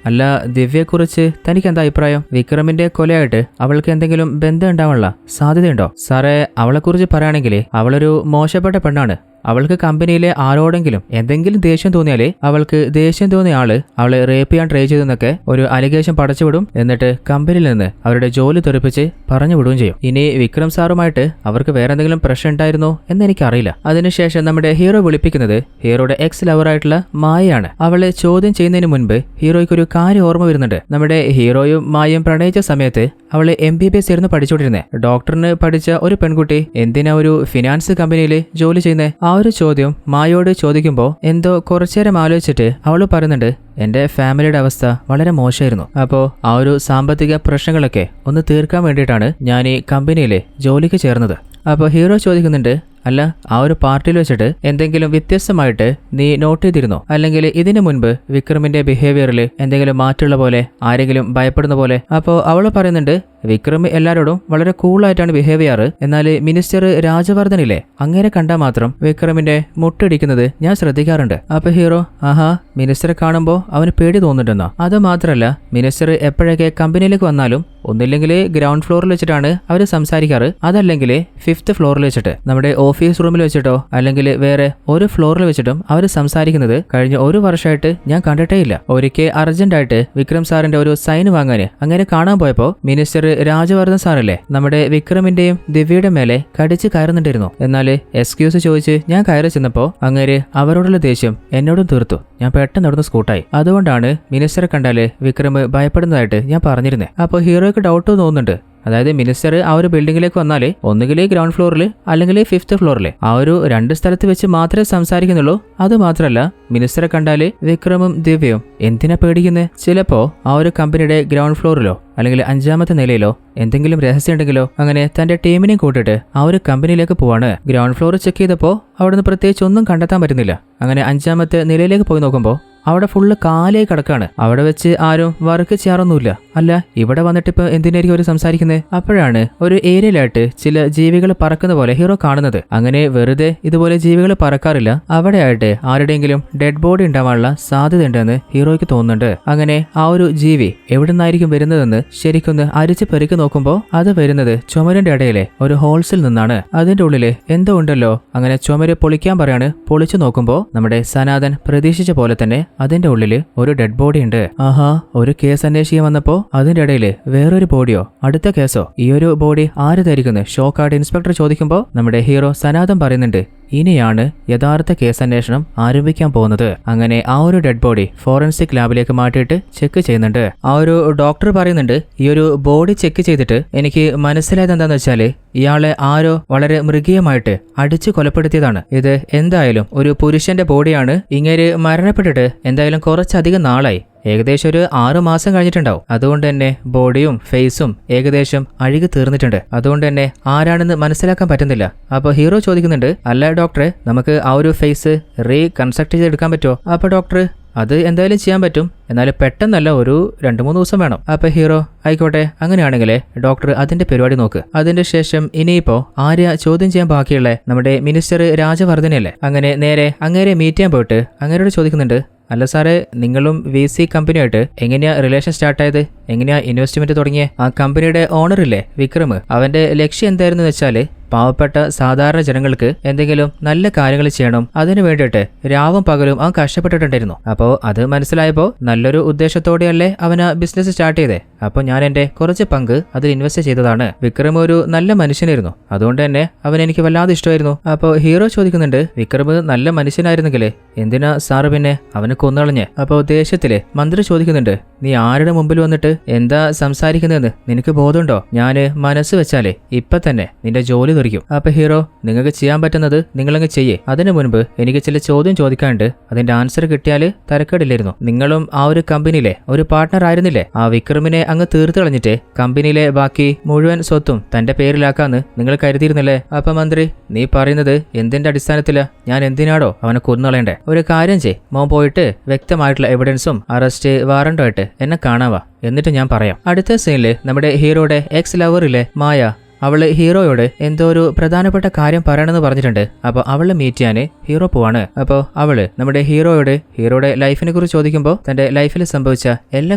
അല്ല ദിവ്യയെക്കുറിച്ച് തനിക്ക് എന്താ അഭിപ്രായം? വിക്രമിന്റെ കൊലയായിട്ട് അവൾക്ക് എന്തെങ്കിലും ബന്ധം ഉണ്ടാവാനുള്ള സാധ്യതയുണ്ടോ? സാറേ, അവളെക്കുറിച്ച് പറയുകയാണെങ്കിൽ അവളൊരു മോശപ്പെട്ട പെണ്ണാണ്. അവൾക്ക് കമ്പനിയിലെ ആരോടെങ്കിലും എന്തെങ്കിലും ദേഷ്യം തോന്നിയാലേ അവൾക്ക് ദേഷ്യം തോന്നിയ ആള് അവളെ റേപ്പ് ചെയ്യാൻ ട്രൈ ചെയ്തെന്നൊക്കെ ഒരു അലിഗേഷൻ പടച്ചുവിടും. എന്നിട്ട് കമ്പനിയിൽ നിന്ന് അവരുടെ ജോലി തെറിപ്പിച്ച് പറഞ്ഞു വിടുകയും ചെയ്യും. ഇനി വിക്രം സാറുമായിട്ട് അവർക്ക് വേറെ എന്തെങ്കിലും പ്രശ്നം ഉണ്ടായിരുന്നോ എന്ന് എനിക്കറിയില്ല. അതിനുശേഷം നമ്മുടെ ഹീറോ വിളിപ്പിക്കുന്നത് ഹീറോയുടെ എക്സ് ലവറായിട്ടുള്ള മായയാണ്. അവളെ ചോദ്യം ചെയ്യുന്നതിന് മുൻപ് ഹീറോയ്ക്ക് ഒരു കാര്യം ഓർമ്മ വരുന്നുണ്ട്. നമ്മുടെ ഹീറോയും മായയും പ്രണയിച്ച സമയത്ത് അവളെ MBBS ആയിരുന്നു പഠിച്ചുകൊണ്ടിരുന്നത്. ഡോക്ടറിന് പഠിച്ച ഒരു പെൺകുട്ടി എന്തിനാ ഒരു ഫിനാൻസ് കമ്പനിയിൽ ജോലി ചെയ്യുന്നത്? ആ ഒരു ചോദ്യം മായയോട് ചോദിക്കുമ്പോൾ എന്തോ കുറച്ചേരം ആലോചിച്ചിട്ട് അവള് പറയുന്നുണ്ട്, എന്റെ ഫാമിലിയുടെ അവസ്ഥ വളരെ മോശമായിരുന്നു. അപ്പോൾ ആ ഒരു സാമ്പത്തിക പ്രശ്നങ്ങളൊക്കെ ഒന്ന് തീർക്കാൻ വേണ്ടിയിട്ടാണ് ഞാൻ ഈ കമ്പനിയിൽ ജോലിക്ക് ചേർന്നത്. അപ്പോൾ ഹീറോ ചോദിക്കുന്നുണ്ട്, അല്ല ആ ഒരു പാർട്ടിയിൽ വെച്ചിട്ട് എന്തെങ്കിലും വ്യത്യസ്തമായിട്ട് നീ നോട്ട് ചെയ്തിരുന്നോ? അല്ലെങ്കിൽ ഇതിനു മുൻപ് വിക്രമിന്റെ ബിഹേവിയറിൽ എന്തെങ്കിലും മാറ്റമുള്ള പോലെ, ആരെങ്കിലും ഭയപ്പെടുന്ന പോലെ? അപ്പോൾ അവള് പറയുന്നുണ്ട്, വിക്രം എല്ലാരോടും വളരെ കൂളായിട്ടാണ് ബിഹേവ് ചെയ്യാറ്. എന്നാൽ മിനിസ്റ്റർ രാജവർദ്ധനില്ലേ, അങ്ങനെ കണ്ടാൽ മാത്രം വിക്രമിന്റെ മുട്ടിടിക്കുന്നത് ഞാൻ ശ്രദ്ധിക്കാറുണ്ട്. അപ്പൊ ഹീറോ, ആഹാ, മിനിസ്റ്ററെ കാണുമ്പോൾ അവന് പേടി തോന്നുന്നുണ്ടെന്നോ? അത് മാത്രമല്ല, മിനിസ്റ്റർ എപ്പോഴൊക്കെ കമ്പനിയിലേക്ക് വന്നാലും ഒന്നില്ലെങ്കിൽ ഗ്രൗണ്ട് ഫ്ലോറിൽ വെച്ചിട്ടാണ് അവർ സംസാരിക്കാറ്, അതല്ലെങ്കിൽ 5th ഫ്ലോറിൽ വെച്ചിട്ട് നമ്മുടെ ഓഫീസ് റൂമിൽ വെച്ചിട്ടോ അല്ലെങ്കിൽ വേറെ ഒരു ഫ്ലോറിൽ വെച്ചിട്ടും അവർ സംസാരിക്കുന്നത് കഴിഞ്ഞ ഒരു വർഷമായിട്ട് ഞാൻ കണ്ടിട്ടേ ഇല്ല. ഒരിക്കൽ അർജന്റായിട്ട് വിക്രം സാറിന്റെ ഒരു സൈൻ വാങ്ങാന് അങ്ങനെ കാണാൻ പോയപ്പോ മിനിസ്റ്റർ രാജവർദ്ധൻ സാറല്ലേ നമ്മുടെ വിക്രമിന്റെയും ദിവ്യയുടെ മേലെ കടിച്ച് കയറുന്നുണ്ടായിരുന്നു. എന്നാൽ എക്സ്ക്യൂസ് ചോദിച്ച് ഞാൻ കയറി ചെന്നപ്പോ അങ്ങേര് അവരോടുള്ള ദേഷ്യം എന്നോടും തീർത്തു. ഞാൻ പെട്ടെന്ന് അവിടുന്ന് സ്കൂട്ടായി. അതുകൊണ്ടാണ് മിനിസ്റ്ററെ കണ്ടാല് വിക്രം ഭയപ്പെടുന്നതായിട്ട് ഞാൻ പറഞ്ഞിരുന്നത്. അപ്പോൾ ഹീറോയ്ക്ക് ഡൗട്ട് തോന്നുന്നുണ്ട്. അതായത് മിനിസ്റ്റർ ആ ഒരു ബിൽഡിംഗിലേക്ക് വന്നാല് ഒന്നുകിൽ ഗ്രൗണ്ട് ഫ്ലോറിൽ അല്ലെങ്കിൽ 5th ഫ്ലോറിൽ ആ ഒരു 2 സ്ഥലത്ത് വെച്ച് മാത്രമേ സംസാരിക്കുന്നുള്ളൂ. അത് മാത്രമല്ല, മിനിസ്റ്ററെ കണ്ടാല് വിക്രമും ദിവ്യയും എന്തിനാ പേടിക്കുന്നത്? ചിലപ്പോ ആ ഒരു കമ്പനിയുടെ ഗ്രൗണ്ട് ഫ്ലോറിലോ അല്ലെങ്കിൽ 5ാമത്തെ നിലയിലോ എന്തെങ്കിലും രഹസ്യം ഉണ്ടെങ്കിലോ? അങ്ങനെ തന്റെ ടീമിനെ കൂട്ടിട്ട് ആ ഒരു കമ്പനിയിലേക്ക് പോവാണ്. ഗ്രൗണ്ട് ഫ്ലോർ ചെക്ക് ചെയ്തപ്പോൾ അവിടുന്ന് പ്രത്യേകിച്ച് ഒന്നും കണ്ടെത്താൻ പറ്റുന്നില്ല. അങ്ങനെ 5ാമത്തെ നിലയിലേക്ക് പോയി നോക്കുമ്പോൾ അവിടെ ഫുള്ള് കാലായി കിടക്കാണ്. അവിടെ വെച്ച് ആരും വർക്ക് ചെയ്യാറൊന്നുമില്ല. അല്ല, ഇവിടെ വന്നിട്ട് ഇപ്പൊ എന്തിനായിരിക്കും അവർ സംസാരിക്കുന്നത്? അപ്പോഴാണ് ഒരു ഏരിയയിലായിട്ട് ചില ജീവികൾ പറക്കുന്ന പോലെ ഹീറോ കാണുന്നത്. അങ്ങനെ വെറുതെ ഇതുപോലെ ജീവികൾ പറക്കാറില്ല. അവിടെയായിട്ട് ആരുടെയെങ്കിലും ഡെഡ് ബോഡി ഉണ്ടാവാനുള്ള സാധ്യത ഉണ്ടെന്ന് ഹീറോയ്ക്ക് തോന്നുന്നുണ്ട്. അങ്ങനെ ആ ഒരു ജീവി എവിടെ നിന്നായിരിക്കും വരുന്നതെന്ന് ശരിക്കൊന്ന് അരിച്ച് പെറുക്കി നോക്കുമ്പോൾ അത് വരുന്നത് ചുമരിന്റെ ഇടയിലെ ഒരു ഹോൾസിൽ നിന്നാണ്. അതിന്റെ ഉള്ളില് എന്തോ ഉണ്ടല്ലോ. അങ്ങനെ ചുമര് പൊളിക്കാൻ പറയാണ്. പൊളിച്ചു നോക്കുമ്പോൾ നമ്മുടെ സനാതൻ പ്രതീക്ഷിച്ച പോലെ തന്നെ അതിന്റെ ഉള്ളില് ഒരു ഡെഡ് ബോഡി ഉണ്ട്. ആഹാ, ഒരു കേസ് അന്വേഷിക്കാൻ വന്നപ്പോ അതിന്റെ ഇടയില് വേറൊരു ബോഡിയോ? അടുത്ത കേസോ? ഈ ഒരു ബോഡി ആര് ധരിക്കുന്നു? ഷോക്കായിട്ട് ഇൻസ്പെക്ടർ ചോദിക്കുമ്പോൾ നമ്മുടെ ഹീറോ സനാതൻ പറയുന്നുണ്ട്, ഇനിയാണ് യഥാർത്ഥ കേസ് അന്വേഷണം ആരംഭിക്കാൻ പോകുന്നത്. അങ്ങനെ ആ ഒരു ഡെഡ് ബോഡി ഫോറൻസിക് ലാബിലേക്ക് മാറ്റിയിട്ട് ചെക്ക് ചെയ്യുന്നുണ്ട്. ആ ഒരു ഡോക്ടർ പറയുന്നുണ്ട്, ഈ ഒരു ബോഡി ചെക്ക് ചെയ്തിട്ട് എനിക്ക് മനസ്സിലായത് എന്താന്ന് വെച്ചാല് ഇയാളെ ആരോ വളരെ മൃഗീയമായിട്ട് അടിച്ചു കൊലപ്പെടുത്തിയതാണ്. ഇത് എന്തായാലും ഒരു പുരുഷന്റെ ബോഡിയാണ്. ഇങ്ങനെ മരണപ്പെട്ടിട്ട് എന്തായാലും കുറച്ചധികം നാളായി, ഏകദേശം ഒരു 6 മാസം കഴിഞ്ഞിട്ടുണ്ടാവും. അതുകൊണ്ട് തന്നെ ബോഡിയും ഫേസും ഏകദേശം അഴുകി തീർന്നിട്ടുണ്ട്. അതുകൊണ്ട് തന്നെ ആരാണെന്ന് മനസ്സിലാക്കാൻ പറ്റുന്നില്ല. അപ്പോൾ ഹീറോ ചോദിക്കുന്നുണ്ട്, അല്ല ഡോക്ടറെ, നമുക്ക് ആ ഒരു ഫേസ് റീകൺസ്ട്രക്ട് ചെയ്തെടുക്കാൻ പറ്റുമോ? അപ്പോൾ ഡോക്ടർ, അത് എന്തായാലും ചെയ്യാൻ പറ്റും, എന്നാൽ പെട്ടെന്നല്ല, ഒരു 2-3 ദിവസം വേണം. അപ്പോൾ ഹീറോ, ആയിക്കോട്ടെ, അങ്ങനെയാണെങ്കിലേ ഡോക്ടർ അതിന്റെ പരിപാടി നോക്ക്. അതിന്റെ ശേഷം ഇനിയിപ്പോ ആര്യ ചോദ്യം ചെയ്യാൻ ബാക്കിയുള്ള നമ്മുടെ മിനിസ്റ്റർ രാജവർദ്ധനയല്ലേ? അങ്ങനെ നേരെ അങ്ങേരെ മീറ്റ് ചെയ്യാൻ പോയിട്ട് അങ്ങേരോട് ചോദിക്കുന്നുണ്ട്, അല്ല സാറേ, നിങ്ങളും VC കമ്പനിയായിട്ട് എങ്ങനെയാ റിലേഷൻ സ്റ്റാർട്ടായത്? എങ്ങനെയാ ഇൻവെസ്റ്റ്മെന്റ് തുടങ്ങിയ? ആ കമ്പനിയുടെ ഓണറില്ലേ വിക്രം, അവന്റെ ലക്ഷ്യം എന്തായിരുന്നു വെച്ചാല് പാവപ്പെട്ട സാധാരണ ജനങ്ങൾക്ക് എന്തെങ്കിലും നല്ല കാര്യങ്ങൾ ചെയ്യണം. അതിനു വേണ്ടിയിട്ട് രാവും പകലും അവൻ കഷ്ടപ്പെട്ടിട്ടുണ്ടായിരുന്നു. അപ്പോൾ അത് മനസ്സിലായപ്പോ നല്ലൊരു ഉദ്ദേശത്തോടെയല്ലേ അവൻ ആ ബിസിനസ് സ്റ്റാർട്ട് ചെയ്തേ. അപ്പോൾ ഞാൻ എന്റെ കുറച്ച് പങ്ക് അതിൽ ഇൻവെസ്റ്റ് ചെയ്തതാണ്. വിക്രം ഒരു നല്ല മനുഷ്യനായിരുന്നു, അതുകൊണ്ട് തന്നെ അവൻ എനിക്ക് വല്ലാതെ ഇഷ്ടമായിരുന്നു. അപ്പോൾ ഹീറോ ചോദിക്കുന്നുണ്ട്, വിക്രം നല്ല മനുഷ്യനായിരുന്നെങ്കിലേ എന്തിനാ സാറ് പിന്നെ അവന് കൊന്നുകളഞ്ഞേ? അപ്പോൾ ദേഷ്യത്തില് മന്ത്രി ചോദിക്കുന്നുണ്ട്, നീ ആരുടെ മുമ്പിൽ വന്നിട്ട് എന്താ സംസാരിക്കുന്നതെന്ന് നിനക്ക് ബോധമുണ്ടോ? ഞാന് മനസ്സ് വെച്ചാലേ ഇപ്പൊ തന്നെ നിന്റെ ജോലി തെറിക്കും. അപ്പൊ ഹീറോ, നിങ്ങൾക്ക് ചെയ്യാൻ പറ്റുന്നത് നിങ്ങളങ്ങ് ചെയ്യേ. അതിനു മുൻപ് എനിക്ക് ചില ചോദ്യം ചോദിക്കാണ്ട് അതിന്റെ ആൻസർ കിട്ടിയാല് തരക്കേടില്ലായിരുന്നു. നിങ്ങളും ആ ഒരു കമ്പനിയിലെ ഒരു പാർട്ട്ണർ ആയിരുന്നില്ലേ? ആ വിക്രമിനെ അങ്ങ് തീർത്തു കളഞ്ഞിട്ട് കമ്പനിയിലെ ബാക്കി മുഴുവൻ സ്വത്തും തന്റെ പേരിലാക്കാന്ന് നിങ്ങൾ കരുതിയിരുന്നില്ലേ? അപ്പൊ മന്ത്രി, നീ പറയുന്നത് എന്തിന്റെ അടിസ്ഥാനത്തിലാ? ഞാൻ എന്തിനാടോ അവനെ കൊന്നുകളയണ്ടേ? ഒരു കാര്യം ചെയ്, മോൻ പോയിട്ട് വ്യക്തമായിട്ടുള്ള എവിഡൻസും അറസ്റ്റ് വാറണ്ടുമായിട്ട് എന്നെ കാണാവാ. എന്നിട്ട് എന്നിട്ട് ഞാൻ പറയാം. അടുത്ത സീനില് നമ്മുടെ ഹീറോയുടെ എക്സ് ലവറിലെ മായ അവള് ഹീറോയോട് എന്തോ ഒരു പ്രധാനപ്പെട്ട കാര്യം പറയണമെന്ന് പറഞ്ഞിട്ടുണ്ട്. അപ്പോൾ അവളെ മീറ്റ് ചെയ്യാന് ഹീറോ പോവാണ്. അപ്പോൾ അവള് നമ്മുടെ ഹീറോയോട് ഹീറോയുടെ ലൈഫിനെ കുറിച്ച് ചോദിക്കുമ്പോൾ തന്റെ ലൈഫിൽ സംഭവിച്ച എല്ലാ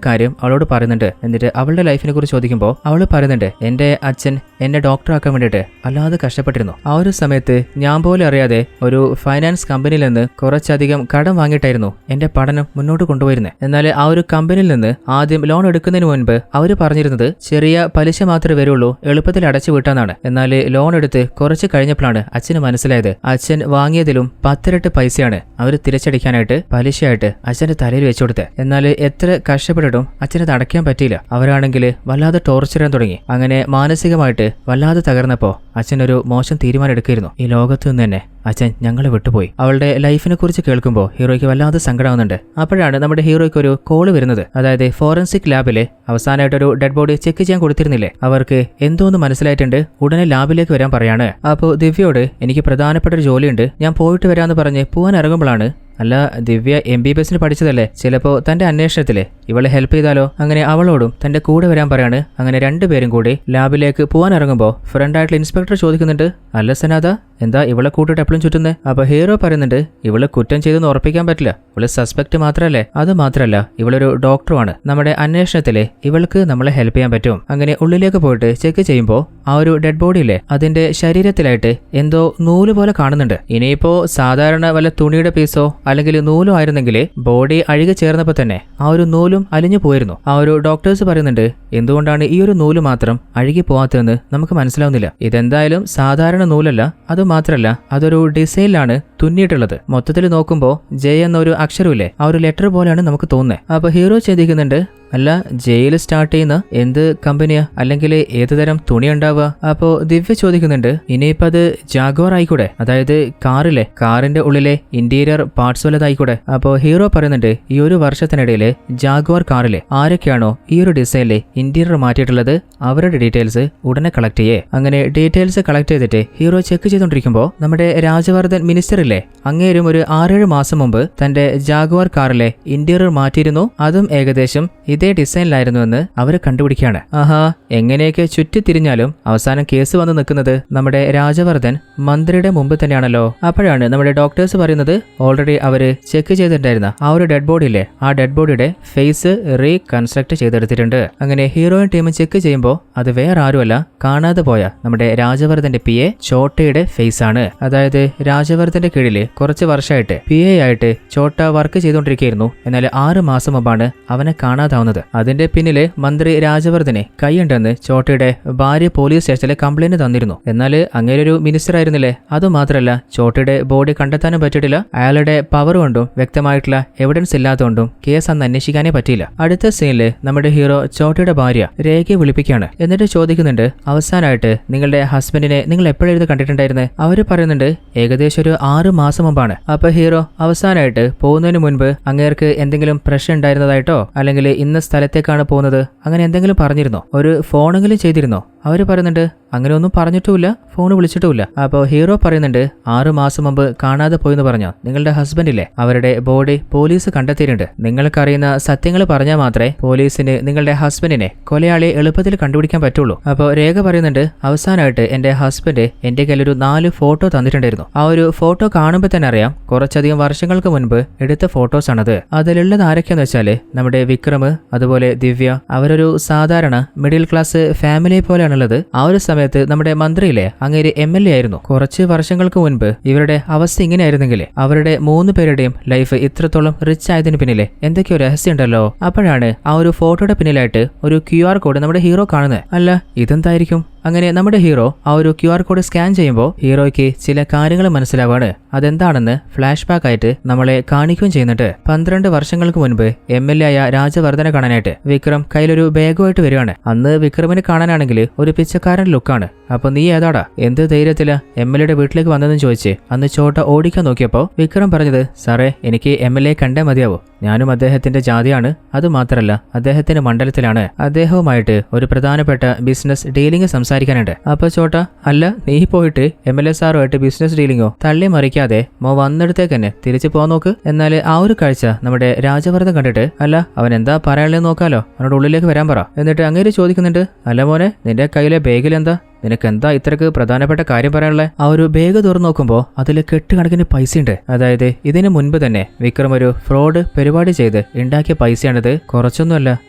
കാര്യം അവളോട് പറയുന്നുണ്ട്. എന്നിട്ട് അവളുടെ ലൈഫിനെ കുറിച്ച് ചോദിക്കുമ്പോൾ അവള് പറയുന്നുണ്ട്, എന്റെ അച്ഛൻ എന്നെ ഡോക്ടറാക്കാൻ വേണ്ടിയിട്ട് അല്ലാതെ കഷ്ടപ്പെട്ടിരുന്നു. ആ ഒരു സമയത്ത് ഞാൻ പോലും അറിയാതെ ഒരു ഫൈനാൻസ് കമ്പനിയിൽ നിന്ന് കുറച്ചധികം കടം വാങ്ങിയിട്ടായിരുന്നു എന്റെ പഠനം മുന്നോട്ട് കൊണ്ടുപോയിരുന്നത്. എന്നാൽ ആ ഒരു കമ്പനിയിൽ നിന്ന് ആദ്യം ലോൺ എടുക്കുന്നതിന് മുൻപ് അവര് പറഞ്ഞിരുന്നത് ചെറിയ പലിശ മാത്രമേ വരുള്ളൂ, എളുപ്പത്തിൽ അടച്ചു വീട്ടാന്നാണ്. എന്നാൽ ലോൺ എടുത്ത് കുറച്ച് കഴിഞ്ഞപ്പോഴാണ് അച്ഛന് മനസ്സിലായത് അച്ഛൻ വാങ്ങിയതിലും 10 ഇരട്ടി പൈസയാണ് അവർ തിരിച്ചടിക്കാനായിട്ട് പലിശയായിട്ട് അച്ഛന്റെ തലയിൽ വെച്ചു കൊടുത്തത്. എന്നാൽ എത്ര കഷ്ടപ്പെട്ടിട്ടും അച്ഛനത് അടയ്ക്കാൻ പറ്റിയില്ല. അവരാണെങ്കിൽ വല്ലാതെ ടോർച്ചർ ചെയ്യാൻ തുടങ്ങി. അങ്ങനെ മാനസികമായിട്ട് വല്ലാതെ തകർന്നപ്പോ അച്ഛനൊരു മോശം തീരുമാനം എടുക്കായിരുന്നു. ഈ ലോകത്തു നിന്ന് തന്നെ അച്ഛൻ ഞങ്ങളെ വിട്ടുപോയി. അവളുടെ ലൈഫിനെ കുറിച്ച് കേൾക്കുമ്പോൾ ഹീറോയ്ക്ക് വല്ലാതെ സങ്കടമാവുന്നുണ്ട്. അപ്പോഴാണ് നമ്മുടെ ഹീറോയ്ക്ക് ഒരു കോള് വരുന്നത്. അതായത് ഫോറൻസിക് ലാബിലെ അവസാനമായിട്ടൊരു ഡെഡ് ബോഡി ചെക്ക് ചെയ്യാൻ കൊടുത്തിരുന്നില്ലേ, അവർക്ക് എന്തോന്ന് മനസ്സിലായിട്ടുണ്ട്, ഉടനെ ലാബിലേക്ക് വരാൻ പറയാണ്. അപ്പോൾ ദിവ്യയോട് എനിക്ക് പ്രധാനപ്പെട്ട ഒരു ജോലിയുണ്ട്, ഞാൻ പോയിട്ട് വരാമെന്ന് പറഞ്ഞ് പോകാൻ ഇറങ്ങുമ്പോഴാണ് അല്ല ദിവ്യ MBBS പഠിച്ചതല്ലേ, ചിലപ്പോൾ തന്റെ അന്വേഷണത്തില് ഇവളെ ഹെൽപ്പ് ചെയ്താലോ, അങ്ങനെ അവളോടും തന്റെ കൂടെ വരാൻ പറയാണ്. അങ്ങനെ രണ്ടുപേരും കൂടി ലാബിലേക്ക് പോകാൻ ഇറങ്ങുമ്പോൾ ഫ്രണ്ടായിട്ടുള്ള ഇൻസ്പെക്ടർ ചോദിക്കുന്നുണ്ട്, അല്ല സനാഥ എന്താ ഇവളെ കൂട്ടിട്ട് എപ്പോഴും ചുറ്റുന്നത്? അപ്പൊ ഹീറോ പറയുന്നുണ്ട്, ഇവള് കുറ്റം ചെയ്തെന്ന് ഉറപ്പിക്കാൻ പറ്റില്ല, ഇവള് സസ്പെക്ട് മാത്രല്ലേ, അത് മാത്രല്ല ഇവളൊരു ഡോക്ടറുമാണ്, നമ്മുടെ അന്വേഷണത്തില് ഇവൾക്ക് നമ്മളെ ഹെൽപ്പ് ചെയ്യാൻ പറ്റും. അങ്ങനെ ഉള്ളിലേക്ക് പോയിട്ട് ചെക്ക് ചെയ്യുമ്പോൾ ആ ഒരു ഡെഡ് ബോഡിയിലെ അതിന്റെ ശരീരത്തിലായിട്ട് എന്തോ നൂല് പോലെ കാണുന്നുണ്ട്. ഇനിയിപ്പോ സാധാരണ വല്ല തുണിയുടെ പീസോ അല്ലെങ്കിൽ നൂലും ആയിരുന്നെങ്കിൽ ബോഡി അഴുകി ചേർന്നപ്പോൾ തന്നെ ആ ഒരു നൂലും അലിഞ്ഞു പോയിരുന്നു. ആ ഒരു ഡോക്ടേഴ്സ് പറയുന്നുണ്ട്, എന്തുകൊണ്ടാണ് ഈ ഒരു നൂല് മാത്രം അഴുകി പോവാത്തതെന്ന് നമുക്ക് മനസ്സിലാവുന്നില്ല. ഇതെന്തായാലും സാധാരണ നൂലല്ല, അത് മാത്രല്ല അതൊരു ഡിസൈനിലാണ് തുന്നിയിട്ടുള്ളത്. മൊത്തത്തിൽ നോക്കുമ്പോൾ ജെ എന്നൊരു അക്ഷരമില്ലേ, ആ ഒരു ലെറ്റർ പോലെയാണ് നമുക്ക് തോന്നുന്നത്. അപ്പൊ ഹീറോ ചിന്തിക്കുന്നുണ്ട്, അല്ല ജയിൽ സ്റ്റാർട്ട് ചെയ്യുന്ന എന്ത് കമ്പനിയാ, അല്ലെങ്കിൽ ഏത് തരം തുണി ഉണ്ടാവുക? അപ്പോ ദിവ്യ ചോദിക്കുന്നുണ്ട്, ഇനിയിപ്പോ അത് ജാഗ്വാർ ആയിക്കൂടെ, അതായത് കാറിലെ കാറിന്റെ ഉള്ളിലെ ഇന്റീരിയർ പാർട്സ് വല്ലതായിക്കൂടെ? അപ്പോ ഹീറോ പറയുന്നുണ്ട്, ഈ ഒരു വർഷത്തിനിടയില് ജാഗ്വാർ കാറിലെ ആരൊക്കെയാണോ ഈ ഒരു ഡിസൈനിലെ ഇന്റീരിയർ മാറ്റിയിട്ടുള്ളത് അവരുടെ ഡീറ്റെയിൽസ് ഉടനെ കളക്ട് ചെയ്യേ. അങ്ങനെ ഡീറ്റെയിൽസ് കളക്ട് ചെയ്തിട്ട് ഹീറോ ചെക്ക് ചെയ്തോണ്ടിരിക്കുമ്പോൾ നമ്മുടെ രാജവർദ്ധൻ മിനിസ്റ്റർ ഇല്ലേ, അങ്ങേരും ഒരു 6-7 മാസം മുമ്പ് തന്റെ ജാഗ്വാർ കാറിലെ ഇന്റീരിയർ മാറ്റിയിരുന്നു, അതും ഏകദേശം ഇതേ ഡിസൈനിലായിരുന്നുവെന്ന് അവര് കണ്ടുപിടിക്കുകയാണ്. ആഹാ, എങ്ങനെയൊക്കെ ചുറ്റിത്തിരിഞ്ഞാലും അവസാനം കേസ് വന്ന് നിൽക്കുന്നത് നമ്മുടെ രാജവർദ്ധൻ മന്ത്രിയുടെ മുമ്പ് തന്നെയാണല്ലോ. അപ്പോഴാണ് നമ്മുടെ ഡോക്ടേഴ്സ് പറയുന്നത്, ഓൾറെഡി അവര് ചെക്ക് ചെയ്തിട്ടുണ്ടായിരുന്ന ആ ഒരു ഡെഡ് ബോഡിയിലെ ആ ഡെഡ് ബോഡിയുടെ ഫേസ് റീകൺസ്ട്രക്ട് ചെയ്തെടുത്തിട്ടുണ്ട്. അങ്ങനെ ഹീറോയിൻ ടീം ചെക്ക് ചെയ്യുമ്പോൾ അത് വേറെ ആരുമല്ല, കാണാതെ പോയ നമ്മുടെ രാജവർദ്ധന്റെ PA ചോട്ടയുടെ ഫേസ് ആണ്. അതായത് രാജവർദ്ധന്റെ കീഴില് കുറച്ച് വർഷമായിട്ട് PA ആയിട്ട് ചോട്ട വർക്ക് ചെയ്തുകൊണ്ടിരിക്കുകയായിരുന്നു. എന്നാൽ 6 മാസം മുമ്പാണ് അവനെ കാണാതാവുന്നത്. അതിന്റെ പിന്നില് മന്ത്രി രാജവർദ്ധനെ കൈയുണ്ടെന്ന് ചോട്ടയുടെ ഭാര്യ പോലീസ് സ്റ്റേഷനിലെ കംപ്ലൈന്റ് തന്നിരുന്നു. എന്നാൽ അങ്ങനെ ഒരു മിനിസ്റ്റർ ആയിരുന്നില്ലേ, അതുമാത്രല്ല ചോട്ടയുടെ ബോഡി കണ്ടെത്താനും പറ്റിയിട്ടില്ല. അയാളുടെ പവർ കൊണ്ടും വ്യക്തമായിട്ടുള്ള എവിഡൻസ് ഇല്ലാത്തതുകൊണ്ടും കേസ് അന്ന് അന്വേഷിക്കാനേ പറ്റിയില്ല. അടുത്ത സീനില് നമ്മുടെ ഹീറോ ചോട്ടയുടെ ഭാര്യ രേഖയെ വിളിപ്പിക്കുകയാണ്. എന്നിട്ട് ചോദിക്കുന്നുണ്ട്, അവസാനമായിട്ട് നിങ്ങളുടെ ഹസ്ബൻഡിനെ നിങ്ങൾ എപ്പോഴായിരുന്നു കണ്ടിട്ടുണ്ടായിരുന്നത്? അവര് പറയുന്നുണ്ട്, ഏകദേശം ഒരു 6 മാസം മുമ്പാണ്. അപ്പൊ ഹീറോ അവസാനമായിട്ട് പോകുന്നതിന് മുൻപ് അങ്ങേർക്ക് എന്തെങ്കിലും പ്രശ്നം ഉണ്ടായിരുന്നതായിട്ടോ അല്ലെങ്കിൽ ഇന്ന സ്ഥലത്തേക്കാണ് പോകുന്നത് അങ്ങനെ എന്തെങ്കിലും പറഞ്ഞിരുന്നോ, ഒരു ഫോണെങ്കിലും ചെയ്തിരുന്നോ? അവര് പറയുന്നുണ്ട്, അങ്ങനെ ഒന്നും പറഞ്ഞിട്ടുമില്ല, ഫോൺ വിളിച്ചിട്ടുമില്ല. അപ്പോൾ ഹീറോ പറയുന്നുണ്ട്, 6 മാസം മുമ്പ് കാണാതെ പോയെന്ന് പറഞ്ഞോ നിങ്ങളുടെ ഹസ്ബൻഡില്ലേ, അവരുടെ ബോഡി പോലീസ് കണ്ടെത്തിയിട്ടുണ്ട്. നിങ്ങൾക്കറിയുന്ന സത്യങ്ങൾ പറഞ്ഞാൽ മാത്രമേ പോലീസിന് നിങ്ങളുടെ ഹസ്ബൻഡിനെ കൊലയാളി എളുപ്പത്തിൽ കണ്ടുപിടിക്കാൻ പറ്റുള്ളൂ. അപ്പോൾ രേഖ പറയുന്നുണ്ട്, അവസാനമായിട്ട് എന്റെ ഹസ്ബൻഡ് എന്റെ കയ്യിലൊരു 4 ഫോട്ടോ തന്നിട്ടുണ്ടായിരുന്നു. ആ ഒരു ഫോട്ടോ കാണുമ്പോൾ തന്നെ അറിയാം കുറച്ചധികം വർഷങ്ങൾക്ക് മുൻപ് എടുത്ത ഫോട്ടോസ് ആണത്. അതിലുള്ളത് ആരൊക്കെയാന്ന് വെച്ചാല് നമ്മുടെ വിക്രം, അതുപോലെ ദിവ്യ, അവരൊരു സാധാരണ മിഡിൽ ക്ലാസ് ഫാമിലി പോലെയാണുള്ളത്. ആ ഒരു സമയത്ത് നമ്മുടെ മന്ത്രിയിലെ അങ്ങേര് MLA ആയിരുന്നു. കുറച്ച് വർഷങ്ങൾക്ക് മുൻപ് ഇവരുടെ അവസ്ഥ ഇങ്ങനെയായിരുന്നെങ്കിൽ അവരുടെ 3 പേരുടെയും ലൈഫ് ഇത്രത്തോളം റിച്ച് ആയതിന് പിന്നിലെ എന്തൊക്കെയോ രഹസ്യം ഉണ്ടല്ലോ. അപ്പോഴാണ് ആ ഒരു ഫോട്ടോയുടെ പിന്നിലായിട്ട് ഒരു QR കോഡ് നമ്മുടെ ഹീറോ കാണുന്നത്. അല്ല ഇതെന്തായിരിക്കും? അങ്ങനെ നമ്മുടെ ഹീറോ ആ ഒരു QR കോഡ് സ്കാൻ ചെയ്യുമ്പോൾ ഹീറോയ്ക്ക് ചില കാര്യങ്ങൾ മനസ്സിലാവാണ്. അതെന്താണെന്ന് ഫ്ലാഷ് ബാക്ക് ആയിട്ട് നമ്മളെ കാണിക്കുകയും ചെയ്യുന്നുണ്ട്. 12 വർഷങ്ങൾക്ക് മുൻപ് MLA ആയ രാജവർദ്ധനെ കാണാനായിട്ട് വിക്രം കയ്യിലൊരു ബാഗുമായിട്ട് വരികയാണ്. അന്ന് വിക്രമിനെ കാണാനാണെങ്കിൽ ഒരു പിച്ചക്കാരൻ ലുക്കാണ്. അപ്പൊ നീ ഏതാടാ, എന്ത് ധൈര്യത്തിലാ MLA വീട്ടിലേക്ക് വന്നതെന്ന് ചോദിച്ച് അന്ന് ചോട്ട ഓടിക്കാൻ നോക്കിയപ്പോ വിക്രം പറഞ്ഞത്, സാറേ എനിക്ക് MLA കണ്ടേ മതിയാവൂ, ഞാനും അദ്ദേഹത്തിന്റെ ജാതിയാണ്, അതുമാത്രല്ല അദ്ദേഹത്തിന്റെ മണ്ഡലത്തിലാണ്, അദ്ദേഹവുമായിട്ട് ഒരു പ്രധാനപ്പെട്ട ബിസിനസ് ഡീലിംഗ് സംസാരിക്കാനുണ്ട്. അപ്പൊ ചോട്ട, അല്ല നീ പോയിട്ട് MLA സാറുമായിട്ട് ബിസിനസ് ഡീലിംഗോ തള്ളി മറിക്കാതെ വന്നിടത്തേക്ക് തന്നെ തിരിച്ചു പോകാൻ നോക്ക്. എന്നാൽ ആ ഒരു കാഴ്ച നമ്മുടെ രാജവർദ്ധൻ കണ്ടിട്ട്, അല്ല അവൻ എന്താ പറയാനുള്ളത് നോക്കാലോ, അവനോട് ഉള്ളിലേക്ക് വരാൻ പറ. എന്നിട്ട് അങ്ങേര് ചോദിക്കുന്നുണ്ട്, അല്ല മോനെ നിന്റെ കയ്യിലെ ബാഗിൽ എന്താ, നിനക്ക് എന്താ ഇത്രക്ക് പ്രധാനപ്പെട്ട കാര്യം പറയാനുള്ളത്? ആ ഒരു ബാഗ് തുറന്നു നോക്കുമ്പോൾ അതിൽ കെട്ടുകണക്കിന് പൈസയുണ്ട്. അതായത് ഇതിനു മുൻപ് തന്നെ വിക്രം ഒരു ഫ്രോഡ് പരിപാടി ചെയ്ത് ഉണ്ടാക്കിയ പൈസയാണിത്. കുറച്ചൊന്നുമല്ല,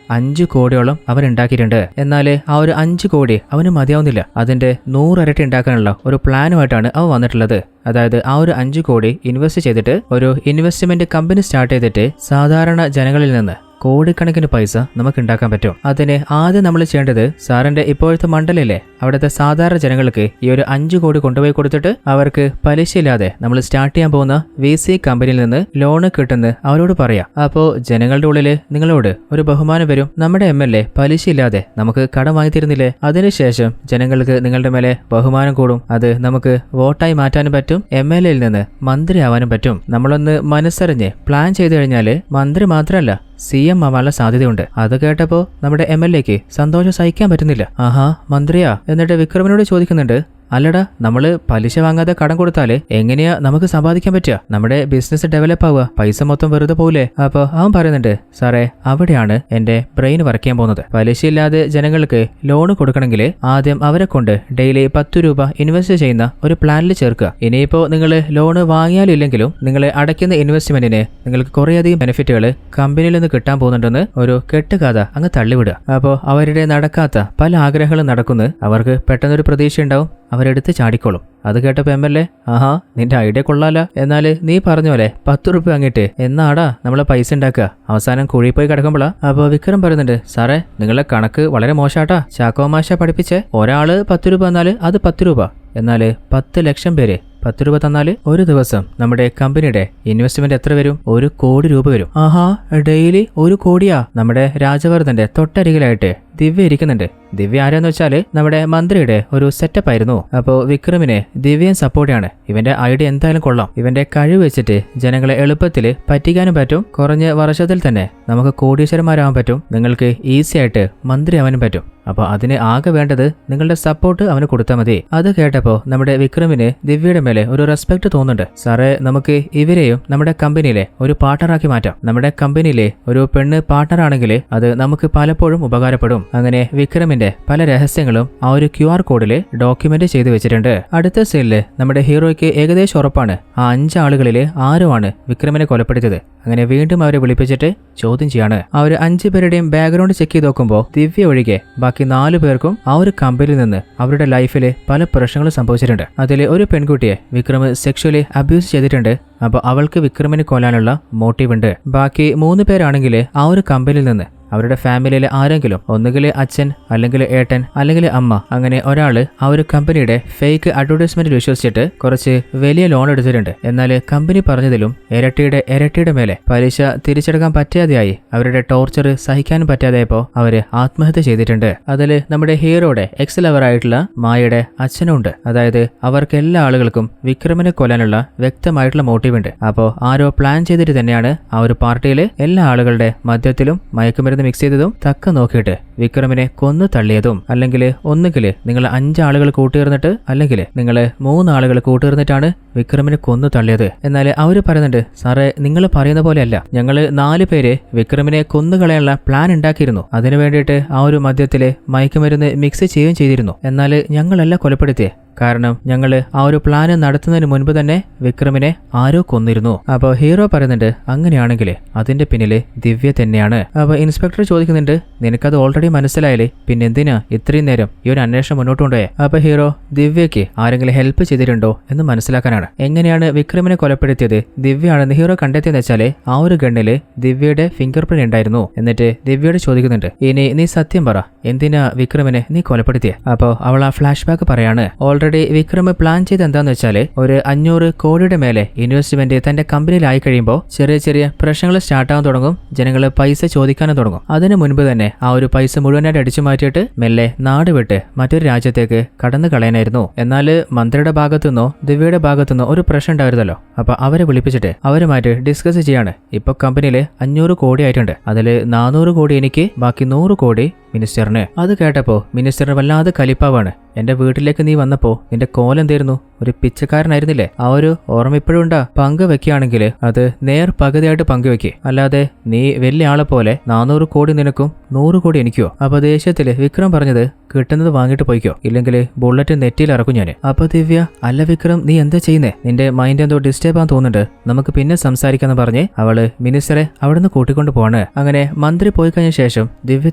5 കോടിയോളം അവൻ ഉണ്ടാക്കിയിട്ടുണ്ട്. എന്നാൽ ആ ഒരു 5 കോടി അവന് മതിയാവുന്നില്ല, അതിന്റെ 100 ഇരട്ടി ഉണ്ടാക്കാനുള്ള ഒരു പ്ലാനുമായിട്ടാണ് അവൻ വന്നിട്ടുള്ളത്. അതായത് ആ ഒരു 5 കോടി ഇൻവെസ്റ്റ് ചെയ്തിട്ട് ഒരു ഇൻവെസ്റ്റ്മെന്റ് കമ്പനി സ്റ്റാർട്ട് ചെയ്തിട്ട് സാധാരണ ജനങ്ങളിൽ നിന്ന് കോടിക്കണക്കിന് പൈസ നമുക്ക് ഉണ്ടാക്കാൻ പറ്റും. അതിന് ആദ്യം നമ്മൾ ചെയ്യേണ്ടത് സാറിന്റെ ഇപ്പോഴത്തെ മണ്ഡലയിലെ അവിടുത്തെ സാധാരണ ജനങ്ങൾക്ക് ഈ ഒരു 5 കോടി കൊണ്ടുപോയി കൊടുത്തിട്ട് അവർക്ക് പലിശയില്ലാതെ നമ്മൾ സ്റ്റാർട്ട് ചെയ്യാൻ പോകുന്ന VC കമ്പനിയിൽ നിന്ന് ലോണ് കിട്ടുന്ന അവരോട് പറയാം. അപ്പോൾ ജനങ്ങളുടെ ഉള്ളിൽ നിങ്ങളോട് ഒരു ബഹുമാനം വരും. നമ്മുടെ MLA പലിശയില്ലാതെ നമുക്ക് കടം വാങ്ങി തരുന്നില്ലേ? അതിനുശേഷം ജനങ്ങൾക്ക് നിങ്ങളുടെ മേലെ ബഹുമാനം കൂടും. അത് നമുക്ക് വോട്ടായി മാറ്റാനും പറ്റും, MLAയിൽ നിന്ന് മന്ത്രിയാവാനും പറ്റും. നമ്മളൊന്ന് മനസ്സറിഞ്ഞ് പ്ലാൻ ചെയ്തു കഴിഞ്ഞാൽ മന്ത്രി മാത്രമല്ല CM ആവാനുള്ള സാധ്യതയുണ്ട്. അത് കേട്ടപ്പോ നമ്മുടെ MLAക്ക് സന്തോഷം സഹിക്കാൻ പറ്റുന്നില്ല. ആഹാ മന്ത്രിയാ? എന്നിട്ട് വിക്രമനോട് ചോദിക്കുന്നുണ്ട്, അല്ലടാ നമ്മള് പലിശ വാങ്ങാതെ കടം കൊടുത്താല് എങ്ങനെയാ നമുക്ക് സമ്പാദിക്കാൻ പറ്റുക? നമ്മുടെ ബിസിനസ് ഡെവലപ്പ് ആവുക, പൈസ മൊത്തം വെറുതെ പോവില്ലേ? അപ്പൊ അവൻ പറയുന്നുണ്ട്, സാറേ അവിടെയാണ് എന്റെ ബ്രെയിൻ വർക്ക് ചെയ്യാൻ പോകുന്നത്. പലിശയില്ലാതെ ജനങ്ങൾക്ക് ലോൺ കൊടുക്കണമെങ്കിൽ ആദ്യം അവരെ കൊണ്ട് ഡെയിലി 10 രൂപ ഇൻവെസ്റ്റ് ചെയ്യുന്ന ഒരു പ്ലാനിൽ ചേർക്കുക. ഇനിയിപ്പോ നിങ്ങൾ ലോണ് വാങ്ങിയാലും ഇല്ലെങ്കിലും നിങ്ങൾ അടയ്ക്കുന്ന ഇൻവെസ്റ്റ്മെന്റിന് നിങ്ങൾക്ക് കുറേയധികം ബെനിഫിറ്റുകൾ കമ്പനിയിൽ നിന്ന് കിട്ടാൻ പോകുന്നുണ്ടെന്ന് ഒരു കെട്ടുകഥ അങ്ങ് തള്ളിവിടുക. അപ്പോൾ അവരുടെ നടക്കാത്ത പല ആഗ്രഹങ്ങളും നടക്കുന്നു. അവർക്ക് പെട്ടെന്നൊരു പ്രതീക്ഷ ഉണ്ടാവും, അവരെടുത്ത് ചാടിക്കോളും. അത് കേട്ടപ്പോ MLA, ആഹാ നിന്റെ ഐഡിയ കൊള്ളാല, എന്നാല് നീ പറഞ്ഞ പോലെ 10 രൂപ വാങ്ങിയിട്ട് എന്നാടാ നമ്മളെ പൈസ ഉണ്ടാക്കുക? അവസാനം കുഴി പോയി കിടക്കുമ്പോളാ. അപ്പൊ വിക്രം പറയുന്നുണ്ട്, സാറേ നിങ്ങളെ കണക്ക് വളരെ മോശാട്ടാ. ചാക്കോ മാഷ പഠിപ്പിച്ചേ, ഒരാള് 10 രൂപ തന്നാല് അത് 10 രൂപ, എന്നാല് 10 ലക്ഷം പേര് 10 രൂപ തന്നാല് ഒരു ദിവസം നമ്മുടെ കമ്പനിയുടെ ഇൻവെസ്റ്റ്മെന്റ് എത്ര വരും? 1 കോടി രൂപ വരും. ആഹാ ഡെയിലി 1 കോടിയാ? നമ്മുടെ രാജവർദ്ധന്റെ തൊട്ടരികിലായിട്ട് ദിവ്യ ഇരിക്കുന്നുണ്ട്. ദിവ്യ ആരാന്ന് വെച്ചാല് നമ്മുടെ മന്ത്രിയുടെ ഒരു സെറ്റപ്പ് ആയിരുന്നു. അപ്പോ വിക്രമിനെ ദിവ്യയും സപ്പോർട്ടാണ്. ഇവന്റെ ഐഡിയ എന്തായാലും കൊള്ളാം. ഇവന്റെ കഴിവ് വെച്ചിട്ട് ജനങ്ങളെ എളുപ്പത്തിൽ പറ്റിക്കാനും പറ്റും. കുറഞ്ഞ വർഷത്തിൽ തന്നെ നമുക്ക് കോടീശ്വരന്മാരാവാൻ പറ്റും. നിങ്ങൾക്ക് ഈസി ആയിട്ട് മന്ത്രിയാവാനും പറ്റും. അപ്പൊ അതിന് ആകെ വേണ്ടത് നിങ്ങളുടെ സപ്പോർട്ട് അവന് കൊടുത്താൽ മതി. അത് കേട്ടപ്പോ നമ്മുടെ വിക്രമിന് ദിവ്യയുടെ മേലെ ഒരു റെസ്പെക്ട് തോന്നുന്നുണ്ട്. സാറേ നമുക്ക് ഇവരെയും നമ്മുടെ കമ്പനിയിലെ ഒരു പാർട്ണറാക്കി മാറ്റാം. നമ്മുടെ കമ്പനിയിലെ ഒരു പെണ്ണ് പാർട്ണർ ആണെങ്കിൽ അത് നമുക്ക് പലപ്പോഴും ഉപകാരപ്പെടും. അങ്ങനെ വിക്രമിന്റെ പല രഹസ്യങ്ങളും ആ ഒരു QR കോഡിൽ ഡോക്യുമെന്റ് ചെയ്തു വെച്ചിട്ടുണ്ട്. അടുത്ത സീനില് നമ്മുടെ ഹീറോയ്ക്ക് ഏകദേശം ഉറപ്പാണ് ആ 5 ആളുകളിൽ ആരുമാണ് വിക്രമിനെ കൊലപ്പെടുത്തിയത്. അങ്ങനെ വീണ്ടും അവരെ വിളിപ്പിച്ചിട്ട് ചോദ്യം ചെയ്യാണ്. ആ ഒരു 5 പേരുടെയും ബാക്ക്ഗ്രൗണ്ട് ചെക്ക് ചെയ്ത് നോക്കുമ്പോൾ ദിവ്യ ഒഴികെ ബാക്കി 4 പേർക്കും ആ ഒരു കമ്പനിയിൽ നിന്ന് അവരുടെ ലൈഫിൽ പല പ്രശ്നങ്ങളും സംഭവിച്ചിട്ടുണ്ട്. അതിൽ ഒരു പെൺകുട്ടിയെ വിക്രം സെക്ഷലി അബ്യൂസ് ചെയ്തിട്ടുണ്ട്. അപ്പൊ അവൾക്ക് വിക്രമിനെ കൊല്ലാനുള്ള മോട്ടീവ് ഉണ്ട്. ബാക്കി 3 പേരാണെങ്കിൽ ആ ഒരു കമ്പനിയിൽ നിന്ന് അവരുടെ ഫാമിലിയിലെ ആരെങ്കിലും, ഒന്നുകിൽ അച്ഛൻ അല്ലെങ്കിൽ ഏട്ടൻ അല്ലെങ്കിൽ അമ്മ, അങ്ങനെ ഒരാള് ആ ഒരു കമ്പനിയുടെ ഫേക്ക് അഡ്വർടൈസ്മെന്റ് വിശ്വസിച്ചിട്ട് കുറച്ച് വലിയ ലോൺ എടുത്തിട്ടുണ്ട്. എന്നാൽ കമ്പനി പറഞ്ഞതിലും ഇരട്ടിയുടെ മേലെ പലിശ തിരിച്ചെടുക്കാൻ പറ്റാതെയായി അവരുടെ ടോർച്ചർ സഹിക്കാനും പറ്റാതെയപ്പോ അവര് ആത്മഹത്യ ചെയ്തിട്ടുണ്ട്. അതിൽ നമ്മുടെ ഹീറോയുടെ എക്സ് ലവറായിട്ടുള്ള മായയുടെ അച്ഛനുണ്ട്. അതായത് അവർക്ക് എല്ലാ ആളുകൾക്കും വിക്രമിനെ കൊല്ലാനുള്ള വ്യക്തമായിട്ടുള്ള മോട്ടീവ് ഉണ്ട്. അപ്പോ ആരോ പ്ലാൻ ചെയ്തിട്ട് തന്നെയാണ് ആ ഒരു പാർട്ടിയിൽ എല്ലാ ആളുകളുടെ മദ്യത്തിലും മയക്കുമരുന്ന് മിക്സ് ചെയ്തതും തക്ക നോക്കിയിട്ട് വിക്രമിനെ കൊന്നു തള്ളിയതും. അല്ലെങ്കിൽ ഒന്നുകിൽ നിങ്ങൾ 5 ആളുകൾ കൂട്ടുചേർന്നിട്ട് അല്ലെങ്കിൽ നിങ്ങൾ 3 ആളുകൾ കൂട്ടുചേർന്നിട്ടാണ് വിക്രമിനെ കൊന്നു തള്ളിയത്. എന്നാൽ അവര് പറയുന്നുണ്ട്, സാറേ നിങ്ങൾ പറയുന്ന പോലെയല്ല, ഞങ്ങള് 4 പേര് വിക്രമിനെ കൊന്നുകളയാനുള്ള പ്ലാൻ ഉണ്ടാക്കിയിരുന്നു. അതിനു വേണ്ടിയിട്ട് ആ ഒരു മദ്യത്തില് മയക്കുമരുന്ന് മിക്സ് ചെയ്യുകയും ചെയ്തിരുന്നു. എന്നാൽ ഞങ്ങളല്ല കൊലപ്പെടുത്തിയേ, കാരണം ഞങ്ങൾ ആ ഒരു പ്ലാന് നടത്തുന്നതിന് മുൻപ് തന്നെ വിക്രമിനെ ആരോ കൊന്നിരുന്നു. അപ്പൊ ഹീറോ പറയുന്നുണ്ട്, അങ്ങനെയാണെങ്കിൽ അതിന്റെ പിന്നില് ദിവ്യ തന്നെയാണ്. അപ്പൊ ഇൻസ്പെക്ടർ ചോദിക്കുന്നുണ്ട്, നിനക്കത് ഓൾറെഡി മനസ്സിലായാലേ പിന്നെ എന്തിനാ ഇത്രയും നേരം ഈ ഒരു അന്വേഷണം മുന്നോട്ട് കൊണ്ടുപോയേ? അപ്പൊ ഹീറോ ദിവ്യക്ക് ആരെങ്കിലും ഹെൽപ്പ് ചെയ്തിട്ടുണ്ടോ എന്ന് മനസ്സിലാക്കാനാണ്. എങ്ങനെയാണ് വിക്രമിനെ കൊലപ്പെടുത്തിയത് ദിവ്യയാണെന്ന് ഹീറോ കണ്ടെത്തിയെന്ന് വെച്ചാല് ആ ഒരു ഗണ്ണില് ദിവ്യയുടെ ഫിംഗർ പ്രിന്റ് ഉണ്ടായിരുന്നു. എന്നിട്ട് ദിവ്യയോട് ചോദിക്കുന്നുണ്ട്, ഇനി നീ സത്യം പറ, എന്തിനാ വിക്രമിനെ നീ കൊലപ്പെടുത്തിയേ? അപ്പോ അവൾ ആ ഫ്ലാഷ് ബാക്ക് പറയാണ്. ഓൾറെഡി ഓൾറെഡി വിക്രം പ്ലാൻ ചെയ്ത് എന്താന്ന് വെച്ചാല് ഒരു 500 കോടിയുടെ മേലെ ഇൻവെസ്റ്റ്മെന്റ് തന്റെ കമ്പനിയിലായി കഴിയുമ്പോൾ ചെറിയ ചെറിയ പ്രശ്നങ്ങൾ സ്റ്റാർട്ടാകാൻ തുടങ്ങും. ജനങ്ങൾ പൈസ ചോദിക്കാനും തുടങ്ങും. അതിനു മുൻപ് തന്നെ ആ ഒരു പൈസ മുഴുവനായിട്ട് അടിച്ചു മാറ്റിയിട്ട് മെല്ലെ നാട് വിട്ട് മറ്റൊരു രാജ്യത്തേക്ക് കടന്നു കളയാനായിരുന്നു. എന്നാൽ മന്ത്രിയുടെ ഭാഗത്തുനിന്നോ ദിവ്യയുടെ ഭാഗത്തുനിന്നോ ഒരു പ്രശ്നം ഉണ്ടായിരുന്നല്ലോ. അപ്പൊ അവരെ വിളിപ്പിച്ചിട്ട് അവരുമായിട്ട് ഡിസ്കസ് ചെയ്യാണ്. ഇപ്പൊ കമ്പനിയില് 500 കോടി ആയിട്ടുണ്ട്. അതില് 400 കോടി എനിക്ക്, ബാക്കി 100 കോടി മിനിസ്റ്ററിന്. അത് കേട്ടപ്പോ മിനിസ്റ്ററിന് വല്ലാതെ കലിപ്പാവാണ്. എന്റെ വീട്ടിലേക്ക് നീ വന്നപ്പോ നിന്റെ കോലെന്തായിരുന്നു? ഒരു പിച്ചക്കാരനായിരുന്നില്ലേ? ആ ഒരു ഓർമ്മ ഇപ്പോഴും ഉണ്ടാ? പങ്കുവെക്കുകയാണെങ്കിൽ അത് നേർ പകുതിയായിട്ട് പങ്കുവെക്ക്. അല്ലാതെ നീ വലിയ ആളെ പോലെ 400 കോടി നിനക്കും 100 കോടി എനിക്കോ? അപ്പൊ ദേഷ്യത്തില് വിക്രം പറഞ്ഞത് കിട്ടുന്നത് വാങ്ങിട്ട് പോയിക്കോ, ഇല്ലെങ്കിൽ ബുള്ളറ്റ് നെറ്റിയിൽ ഇറക്കും ഞാന്. അപ്പൊ ദിവ്യ, അല്ല വിക്രം നീ എന്താ ചെയ്യുന്നേ? നിന്റെ മൈൻഡ് എന്തോ ഡിസ്റ്റർബ് ആകാൻ തോന്നുന്നുണ്ട്, നമുക്ക് പിന്നെ സംസാരിക്കാന്ന് പറഞ്ഞ് അവള് മിനിസ്റ്ററെ അവിടുന്ന് കൂട്ടിക്കൊണ്ട് പോവാണ്. അങ്ങനെ മന്ത്രി പോയി കഴിഞ്ഞ ശേഷം ദിവ്യ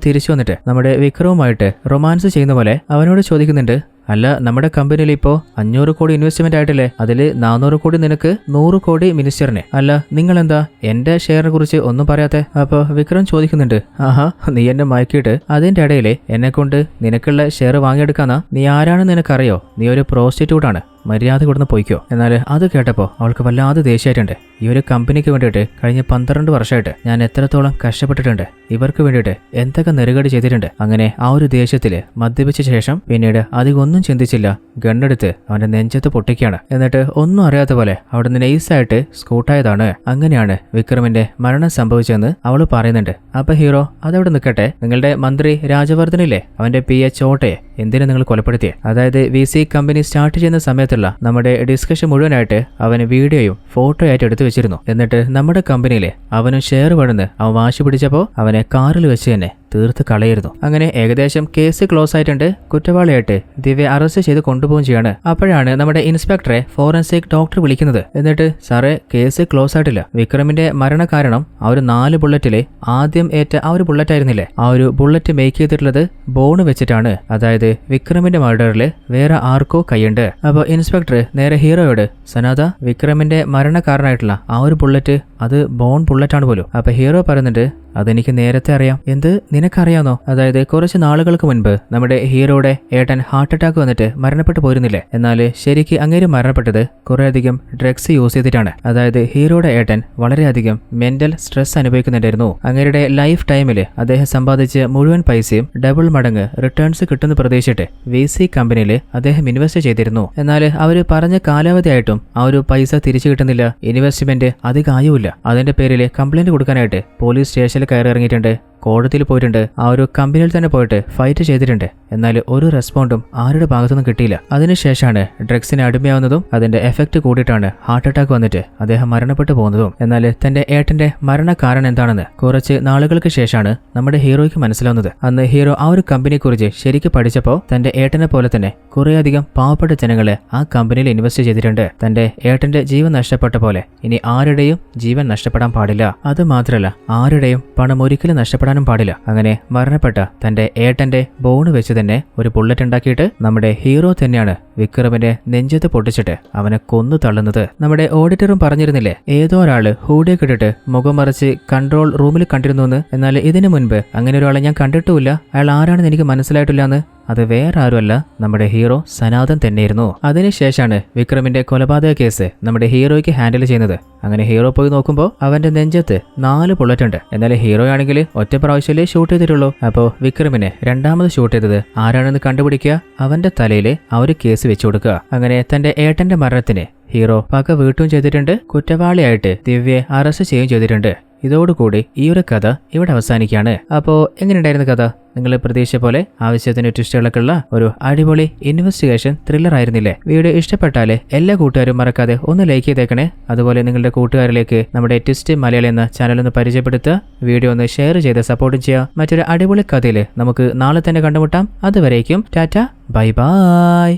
തിരിച്ചു വന്നിട്ട് നമ്മുടെ വിക്രവുമായിട്ട് റൊമാൻസ് ചെയ്യുന്ന പോലെ അവനോട് ചോദിക്കുന്നുണ്ട്, അല്ല നമ്മുടെ കമ്പനിയിൽ ഇപ്പോ 500 കോടി ഇൻവെസ്റ്റ്മെന്റ് ആയിട്ടില്ലേ? അതില് 400 കോടി നിനക്ക്, 100 കോടി മിനിസ്റ്ററിന്. അല്ല നിങ്ങളെന്താ എന്റെ ഷെയറിനെ കുറിച്ച് ഒന്നും പറയാത്തെ? അപ്പൊ വിക്രം ചോദിക്കുന്നുണ്ട്, ആഹാ നീ എന്നെ മയക്കിയിട്ട് അതിന്റെ ഇടയില് എന്നെ കൊണ്ട് നിനക്കുള്ള ഷെയർ വാങ്ങിയെടുക്കാന്നാ? നീ ആരാണെന്ന് നിനക്കറിയോ? നീ ഒരു പ്രോസ്റ്റിറ്റ്യൂട്ടാണ്, മര്യാദ കൊടുന്ന് പോയിക്കോ. എന്നാൽ അത് കേട്ടപ്പോൾ അവൾക്ക് വല്ലാതെ ദേഷ്യമായിട്ടുണ്ട്. ഈ ഒരു കമ്പനിക്ക് വേണ്ടിയിട്ട് കഴിഞ്ഞ 12 വർഷമായിട്ട് ഞാൻ എത്രത്തോളം കഷ്ടപ്പെട്ടിട്ടുണ്ട്, ഇവർക്ക് വേണ്ടിയിട്ട് എന്തൊക്കെ നെറുകടി ചെയ്തിട്ടുണ്ട്. അങ്ങനെ ആ ഒരു ദേഷ്യത്തില് മദ്യപിച്ച ശേഷം പിന്നീട് അധികം ഒന്നും ചിന്തിച്ചില്ല, ഗണ്ണെടുത്ത് അവന്റെ നെഞ്ചത്ത് പൊട്ടിക്കുകയാണ്. എന്നിട്ട് ഒന്നും അറിയാത്ത പോലെ അവിടുന്ന് നൈസായിട്ട് സ്കൂട്ടായതാണ്. അങ്ങനെയാണ് വിക്രമിന്റെ മരണം സംഭവിച്ചതെന്ന് അവള് പറയുന്നുണ്ട്. അപ്പൊ ഹീറോ, അതവിടെ നിൽക്കട്ടെ, നിങ്ങളുടെ മന്ത്രി രാജവർദ്ധനില്ലേ, അവന്റെ PA ചോട്ടയെ എന്തിനാ നിങ്ങൾ കൊലപ്പെടുത്തിയെ? അതായത് VC കമ്പനി സ്റ്റാർട്ട് ചെയ്യുന്ന സമയത്തുള്ള നമ്മുടെ ഡിസ്കഷൻ മുഴുവനായിട്ട് അവന് വീഡിയോയും ഫോട്ടോയായിട്ട് എടുത്തു വെച്ചിരുന്നു. എന്നിട്ട് നമ്മുടെ കമ്പനിയിലെ അവനും ഷെയർ വേണമെന്ന് അവൻ വാശി പിടിച്ചപ്പോൾ അവനെ കാറിൽ വെച്ച് തന്നെ തീർത്ത് കളയായിരുന്നു. അങ്ങനെ ഏകദേശം കേസ് ക്ലോസ് ആയിട്ടുണ്ട്. കുറ്റവാളിയായിട്ട് ദിവ്യ അറസ്റ്റ് ചെയ്ത് കൊണ്ടുപോകുകയും ചെയ്യാണ്. അപ്പോഴാണ് നമ്മുടെ ഇൻസ്പെക്ടറെ ഫോറൻസിക് ഡോക്ടർ വിളിക്കുന്നത്. എന്നിട്ട് സാറേ കേസ് ക്ലോസ് ആയിട്ടില്ല, വിക്രമിന്റെ മരണ കാരണം ആ ഒരു 4 ബുള്ളറ്റില് ആദ്യം ഏറ്റ ആ ഒരു ബുള്ളറ്റ് ആയിരുന്നില്ലേ, ആ ഒരു ബുള്ളറ്റ് മേക്ക് ചെയ്തിട്ടുള്ളത് ബോൺ വെച്ചിട്ടാണ്. അതായത് വിക്രമിന്റെ മർഡറില് വേറെ ആർക്കോ കൈയുണ്ട്. അപ്പൊ ഇൻസ്പെക്ടർ നേരെ ഹീറോയോട്, സനാഥ വിക്രമിന്റെ മരണ കാരണമായിട്ടുള്ള ആ ഒരു ബുള്ളറ്റ് അത് ബോൺ ബുള്ളറ്റാണ് പോലും. അപ്പൊ ഹീറോ പറയുന്നുണ്ട്, അതെനിക്ക് നേരത്തെ അറിയാം. എന്ത് നിനക്കറിയാന്നോ? അതായത് കുറച്ച് നാളുകൾക്ക് മുൻപ് നമ്മുടെ ഹീറോയുടെ ഏട്ടൻ ഹാർട്ട് അറ്റാക്ക് വന്നിട്ട് മരണപ്പെട്ടു പോയിരുന്നില്ലേ? എന്നാൽ ശരിക്ക് അങ്ങേര് മരണപ്പെട്ടത് കുറേയധികം ഡ്രഗ്സ് യൂസ് ചെയ്തിട്ടാണ്. അതായത് ഹീറോയുടെ ഏട്ടൻ വളരെയധികം മെന്റൽ സ്ട്രെസ് അനുഭവിക്കുന്നുണ്ടായിരുന്നു. അങ്ങേരുടെ ലൈഫ് ടൈമിൽ അദ്ദേഹം സമ്പാദിച്ച മുഴുവൻ പൈസയും ഡബിൾ മടങ്ങ് റിട്ടേൺസ് കിട്ടുന്ന പ്രതീക്ഷിച്ചിട്ട് VC കമ്പനിയിൽ അദ്ദേഹം ഇൻവെസ്റ്റ് ചെയ്തിരുന്നു. എന്നാൽ അവര് പറഞ്ഞ കാലാവധിയായിട്ടും ആ ഒരു പൈസ തിരിച്ചു കിട്ടുന്നില്ല. ഇൻവെസ്റ്റ്മെന്റ് അധികം ആയുമില്ല. അതിന്റെ പേരിൽ കംപ്ലൈന്റ് കൊടുക്കാനായിട്ട് പോലീസ് സ്റ്റേഷനിൽ കയറി ഇറങ്ങിയിട്ടുണ്ട്, കോടതിയിൽ പോയിട്ടുണ്ട്, ആ ഒരു കമ്പനിയിൽ തന്നെ പോയിട്ട് ഫൈറ്റ് ചെയ്തിട്ടുണ്ട്. എന്നാൽ ഒരു റെസ്പോണ്ടും ആരുടെ ഭാഗത്തുനിന്നും കിട്ടിയില്ല. അതിനുശേഷമാണ് ഡ്രഗ്സിന് അടിമയാവുന്നതും അതിന്റെ എഫക്ട് കൂടിയിട്ടാണ് ഹാർട്ട് അറ്റാക്ക് വന്നിട്ട് അദ്ദേഹം മരണപ്പെട്ടു പോകുന്നതും. എന്നാൽ തന്റെ ഏട്ടന്റെ മരണ കാരണം എന്താണെന്ന് കുറച്ച് നാളുകൾക്ക് ശേഷമാണ് നമ്മുടെ ഹീറോയ്ക്ക് മനസ്സിലാവുന്നത്. അന്ന് ഹീറോ ആ ഒരു കമ്പനിയെക്കുറിച്ച് ശരിക്കും പഠിച്ചപ്പോൾ തന്റെ ഏട്ടനെ പോലെ തന്നെ കുറേയധികം പാവപ്പെട്ട ജനങ്ങളെ ആ കമ്പനിയിൽ ഇൻവെസ്റ്റ് ചെയ്തിട്ടുണ്ട്. തന്റെ ഏട്ടന്റെ ജീവൻ നഷ്ടപ്പെട്ട പോലെ ഇനി ആരുടെയും ജീവൻ നഷ്ടപ്പെടാൻ പാടില്ല. അത് മാത്രമല്ല ആരുടെയും പണം ഒരിക്കലും നഷ്ടപ്പെടാനും പാടില്ല. അങ്ങനെ മരണപ്പെട്ട തന്റെ ഏട്ടന്റെ ബോണ് വെച്ച് തന്നെ ഒരു ബുള്ളറ്റ് ഉണ്ടാക്കിയിട്ട് നമ്മുടെ ഹീറോ തന്നെയാണ് വിക്രമിന്റെ നെഞ്ചത്ത് പൊട്ടിച്ചിട്ട് അവനെ കൊന്നു തള്ളുന്നത്. നമ്മുടെ ഓഡിറ്ററും പറഞ്ഞിരുന്നില്ലേ, ഏതോ ഒരാള് ഹൂഡിയൊക്കെ ഇട്ടിട്ട് മുഖം മറിച്ച് കൺട്രോൾ റൂമിൽ കണ്ടിരുന്നു എന്ന്. എന്നാൽ ഇതിനു മുൻപ് അങ്ങനെ ഒരാളെ ഞാൻ കണ്ടിട്ടുമില്ല, അയാൾ ആരാണെന്ന് എനിക്ക് മനസ്സിലായിട്ടില്ല എന്ന്. അത് വേറെ ആരുമല്ല, നമ്മുടെ ഹീറോ സനാതൻ തന്നെയായിരുന്നു. അതിനുശേഷമാണ് വിക്രമിന്റെ കൊലപാതക കേസ് നമ്മുടെ ഹീറോയ്ക്ക് ഹാൻഡിൽ ചെയ്യുന്നത്. അങ്ങനെ ഹീറോ പോയി നോക്കുമ്പോൾ അവന്റെ നെഞ്ചത്ത് 4 ബുള്ളറ്റ് ഉണ്ട്. എന്നാൽ ഹീറോ ആണെങ്കിൽ ഒറ്റ പ്രാവശ്യമല്ലേ ഷൂട്ട് ചെയ്തിട്ടുള്ളൂ. അപ്പോൾ വിക്രമിനെ രണ്ടാമത് ഷൂട്ട് ചെയ്തത് ആരാണെന്ന് കണ്ടുപിടിക്കുക, അവന്റെ തലയിൽ ആ ഒരു കേസ് വെച്ചു കൊടുക്കുക. അങ്ങനെ തന്റെ ഏട്ടന്റെ മരണത്തിന് ഹീറോ പക വീട്ടുകയും ചെയ്തിട്ടുണ്ട്. കുറ്റവാളിയായിട്ട് ദിവ്യയെ അറസ്റ്റ് ചെയ്യുകയും ചെയ്തിട്ടുണ്ട്. ഇതോടുകൂടി ഈ ഒരു കഥ ഇവിടെ അവസാനിക്കുകയാണ്. അപ്പോൾ എങ്ങനെയുണ്ടായിരുന്നു കഥ? നിങ്ങൾ പ്രതീക്ഷിച്ച പോലെ ആവശ്യത്തിന് ട്വിസ്റ്റുകളൊക്കെ ഉള്ള ഒരു അടിപൊളി ഇൻവെസ്റ്റിഗേഷൻ ത്രില്ലർ ആയിരുന്നില്ലേ? വീഡിയോ ഇഷ്ടപ്പെട്ടാൽ എല്ലാ കൂട്ടുകാരും മറക്കാതെ ഒന്ന് ലൈക്ക് ചെയ്തേക്കണേ. അതുപോലെ നിങ്ങളുടെ കൂട്ടുകാരിലേക്ക് നമ്മുടെ ട്വിസ്റ്റ് മലയാളം എന്ന ചാനൽ ഒന്ന് പരിചയപ്പെടുത്തുക. വീഡിയോ ഒന്ന് ഷെയർ ചെയ്ത് സപ്പോർട്ടും ചെയ്യുക. മറ്റൊരു അടിപൊളി കഥയിൽ നമുക്ക് നാളെ തന്നെ കണ്ടുമുട്ടാം. അതുവരേക്കും ടാറ്റ, ബൈ ബൈ.